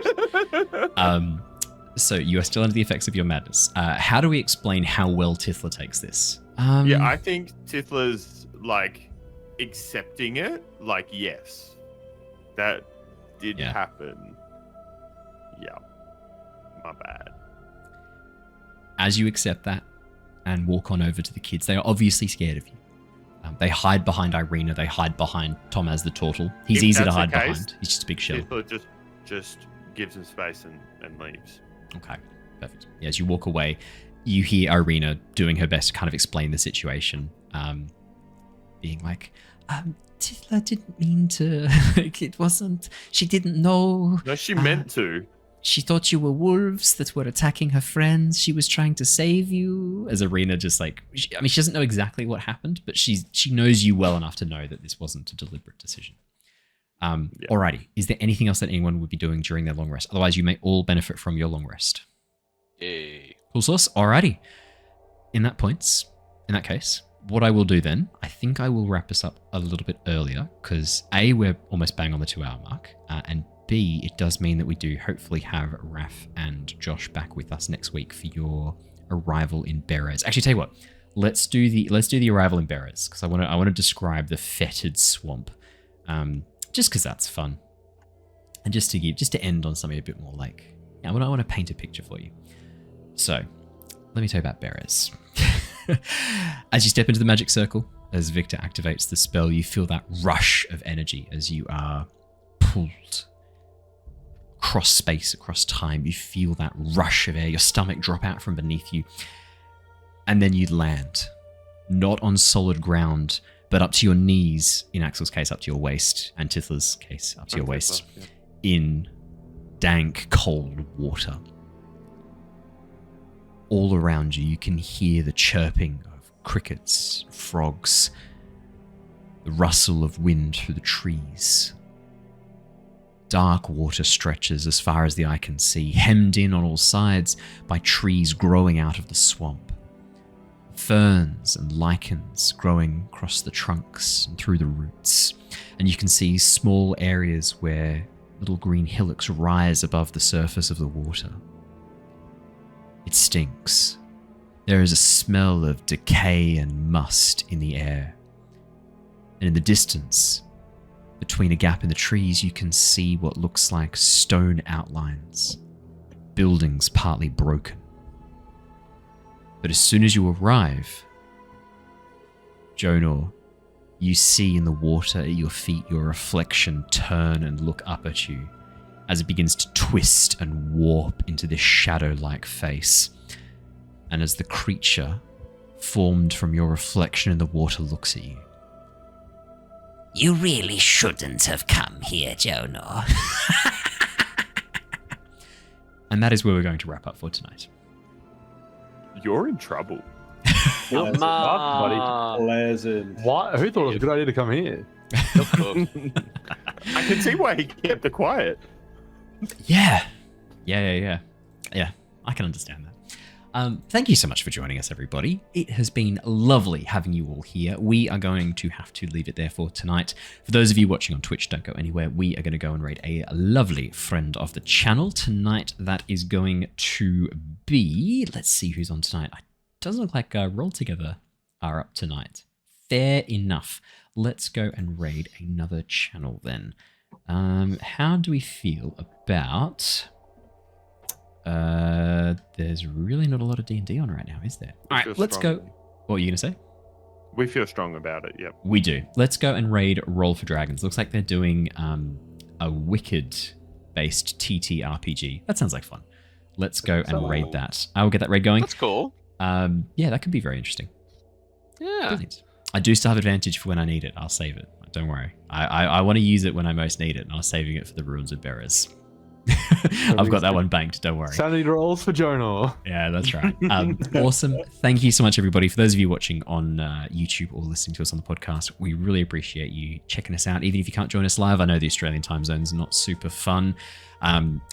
So you are still under the effects of your madness. How do we explain how well Tithla takes this? I think Tithla's like accepting it. Like, yes, that did happen. Yeah, my bad. As you accept that and walk on over to the kids, they are obviously scared of you. They hide behind Irina. They hide behind Thomas the turtle. He's easy to hide behind. He's just a big shell. Tithla just gives him space and leaves. Okay, perfect. Yeah, as you walk away, you hear Irina doing her best to kind of explain the situation, being like, Tithla didn't mean to. It wasn't. She didn't know. No, she meant to. She thought you were wolves that were attacking her friends. She was trying to save you. As Irina just like, she doesn't know exactly what happened, but she knows you well enough to know that this wasn't a deliberate decision. Alrighty. Is there anything else that anyone would be doing during their long rest? Otherwise, you may all benefit from your long rest. Yay. Cool sauce. Alrighty. In that case, what I will do then, I think I will wrap us up a little bit earlier because A, we're almost bang on the 2 hour mark, and B, it does mean that we do hopefully have Raph and Josh back with us next week for your arrival in Berez. Actually, tell you what, let's do the arrival in Berez because I want to describe the fetid swamp, just because that's fun, and just to end on something a bit more like, I want to paint a picture for you. So, let me tell you about Berez. As you step into the magic circle, as Victor activates the spell, you feel that rush of energy as you are pulled across space, across time. You feel that rush of air, your stomach drop out from beneath you, and then you land, not on solid ground, but up to your knees, in Axel's case, up to your waist, and Tithla's case, up to your waist, in dank, cold water. All around you, you can hear the chirping of crickets, frogs, the rustle of wind through the trees. Dark water stretches as far as the eye can see, hemmed in on all sides by trees growing out of the swamp. Ferns and lichens growing across the trunks and through the roots. And you can see small areas where little green hillocks rise above the surface of the water. It stinks. There is a smell of decay and must in the air. And in the distance, between a gap in the trees, you can see what looks like stone outlines, buildings partly broken. But as soon as you arrive, Jonor, you see in the water at your feet your reflection turn and look up at you as it begins to twist and warp into this shadow-like face. And as the creature formed from your reflection in the water looks at you. You really shouldn't have come here, Jonor. And that is where we're going to wrap up for tonight. You're in trouble. Pleasant. What? Who thought it was a good idea to come here? I can see why he kept it quiet. Yeah, I can understand that. Thank you so much for joining us, everybody. It has been lovely having you all here. We are going to have to leave it there for tonight. For those of you watching on Twitch, don't go anywhere. We are going to go and raid a lovely friend of the channel tonight. That is going to be... Let's see who's on tonight. It doesn't look like RollTogether are up tonight. Fair enough. Let's go and raid another channel then. How do we feel about... there's really not a lot of D&D on right now, is there? All right, let's go. What were you going to say? We feel strong about it, yep. We do. Let's go and raid Roll for Dragons. Looks like they're doing a Wicked-based TTRPG. That sounds like fun. Let's go and raid that. I will get that raid going. That's cool. Yeah, that could be very interesting. Yeah. Brilliant. I do still have advantage for when I need it. I'll save it. Don't worry. I want to use it when I most need it, and I was saving it for the Ruins of Berez. I've got that one banked, don't worry. Sanity rolls for Jonor. Yeah, that's right. Awesome. Thank you so much, everybody. For those of you watching on YouTube or listening to us on the podcast, we really appreciate you checking us out. Even if you can't join us live, I know the Australian time zone's not super fun.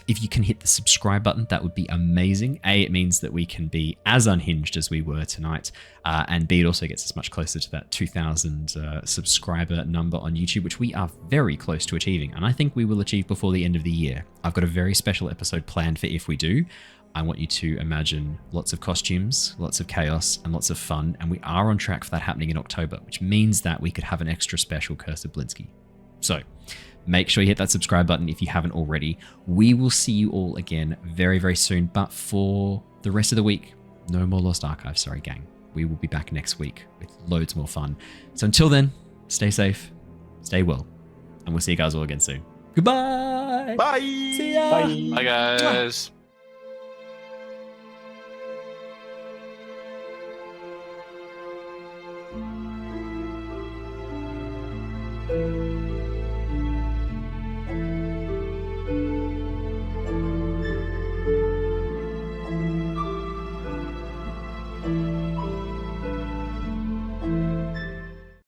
If you can hit the subscribe button, that would be amazing. A, it means that we can be as unhinged as we were tonight. And B, it also gets us much closer to that 2,000 subscriber number on YouTube, which we are very close to achieving. And I think we will achieve before the end of the year. I've got a very special episode planned for if we do. I want you to imagine lots of costumes, lots of chaos, and lots of fun. And we are on track for that happening in October, which means that we could have an extra special Curse of Blinsky. So make sure you hit that subscribe button if you haven't already. We will see you all again very, very soon. But for the rest of the week, no more Lost Archives. Sorry, gang. We will be back next week with loads more fun. So until then, stay safe, stay well, and we'll see you guys all again soon. Goodbye. Bye. See ya. Bye. Bye, guys. Bye.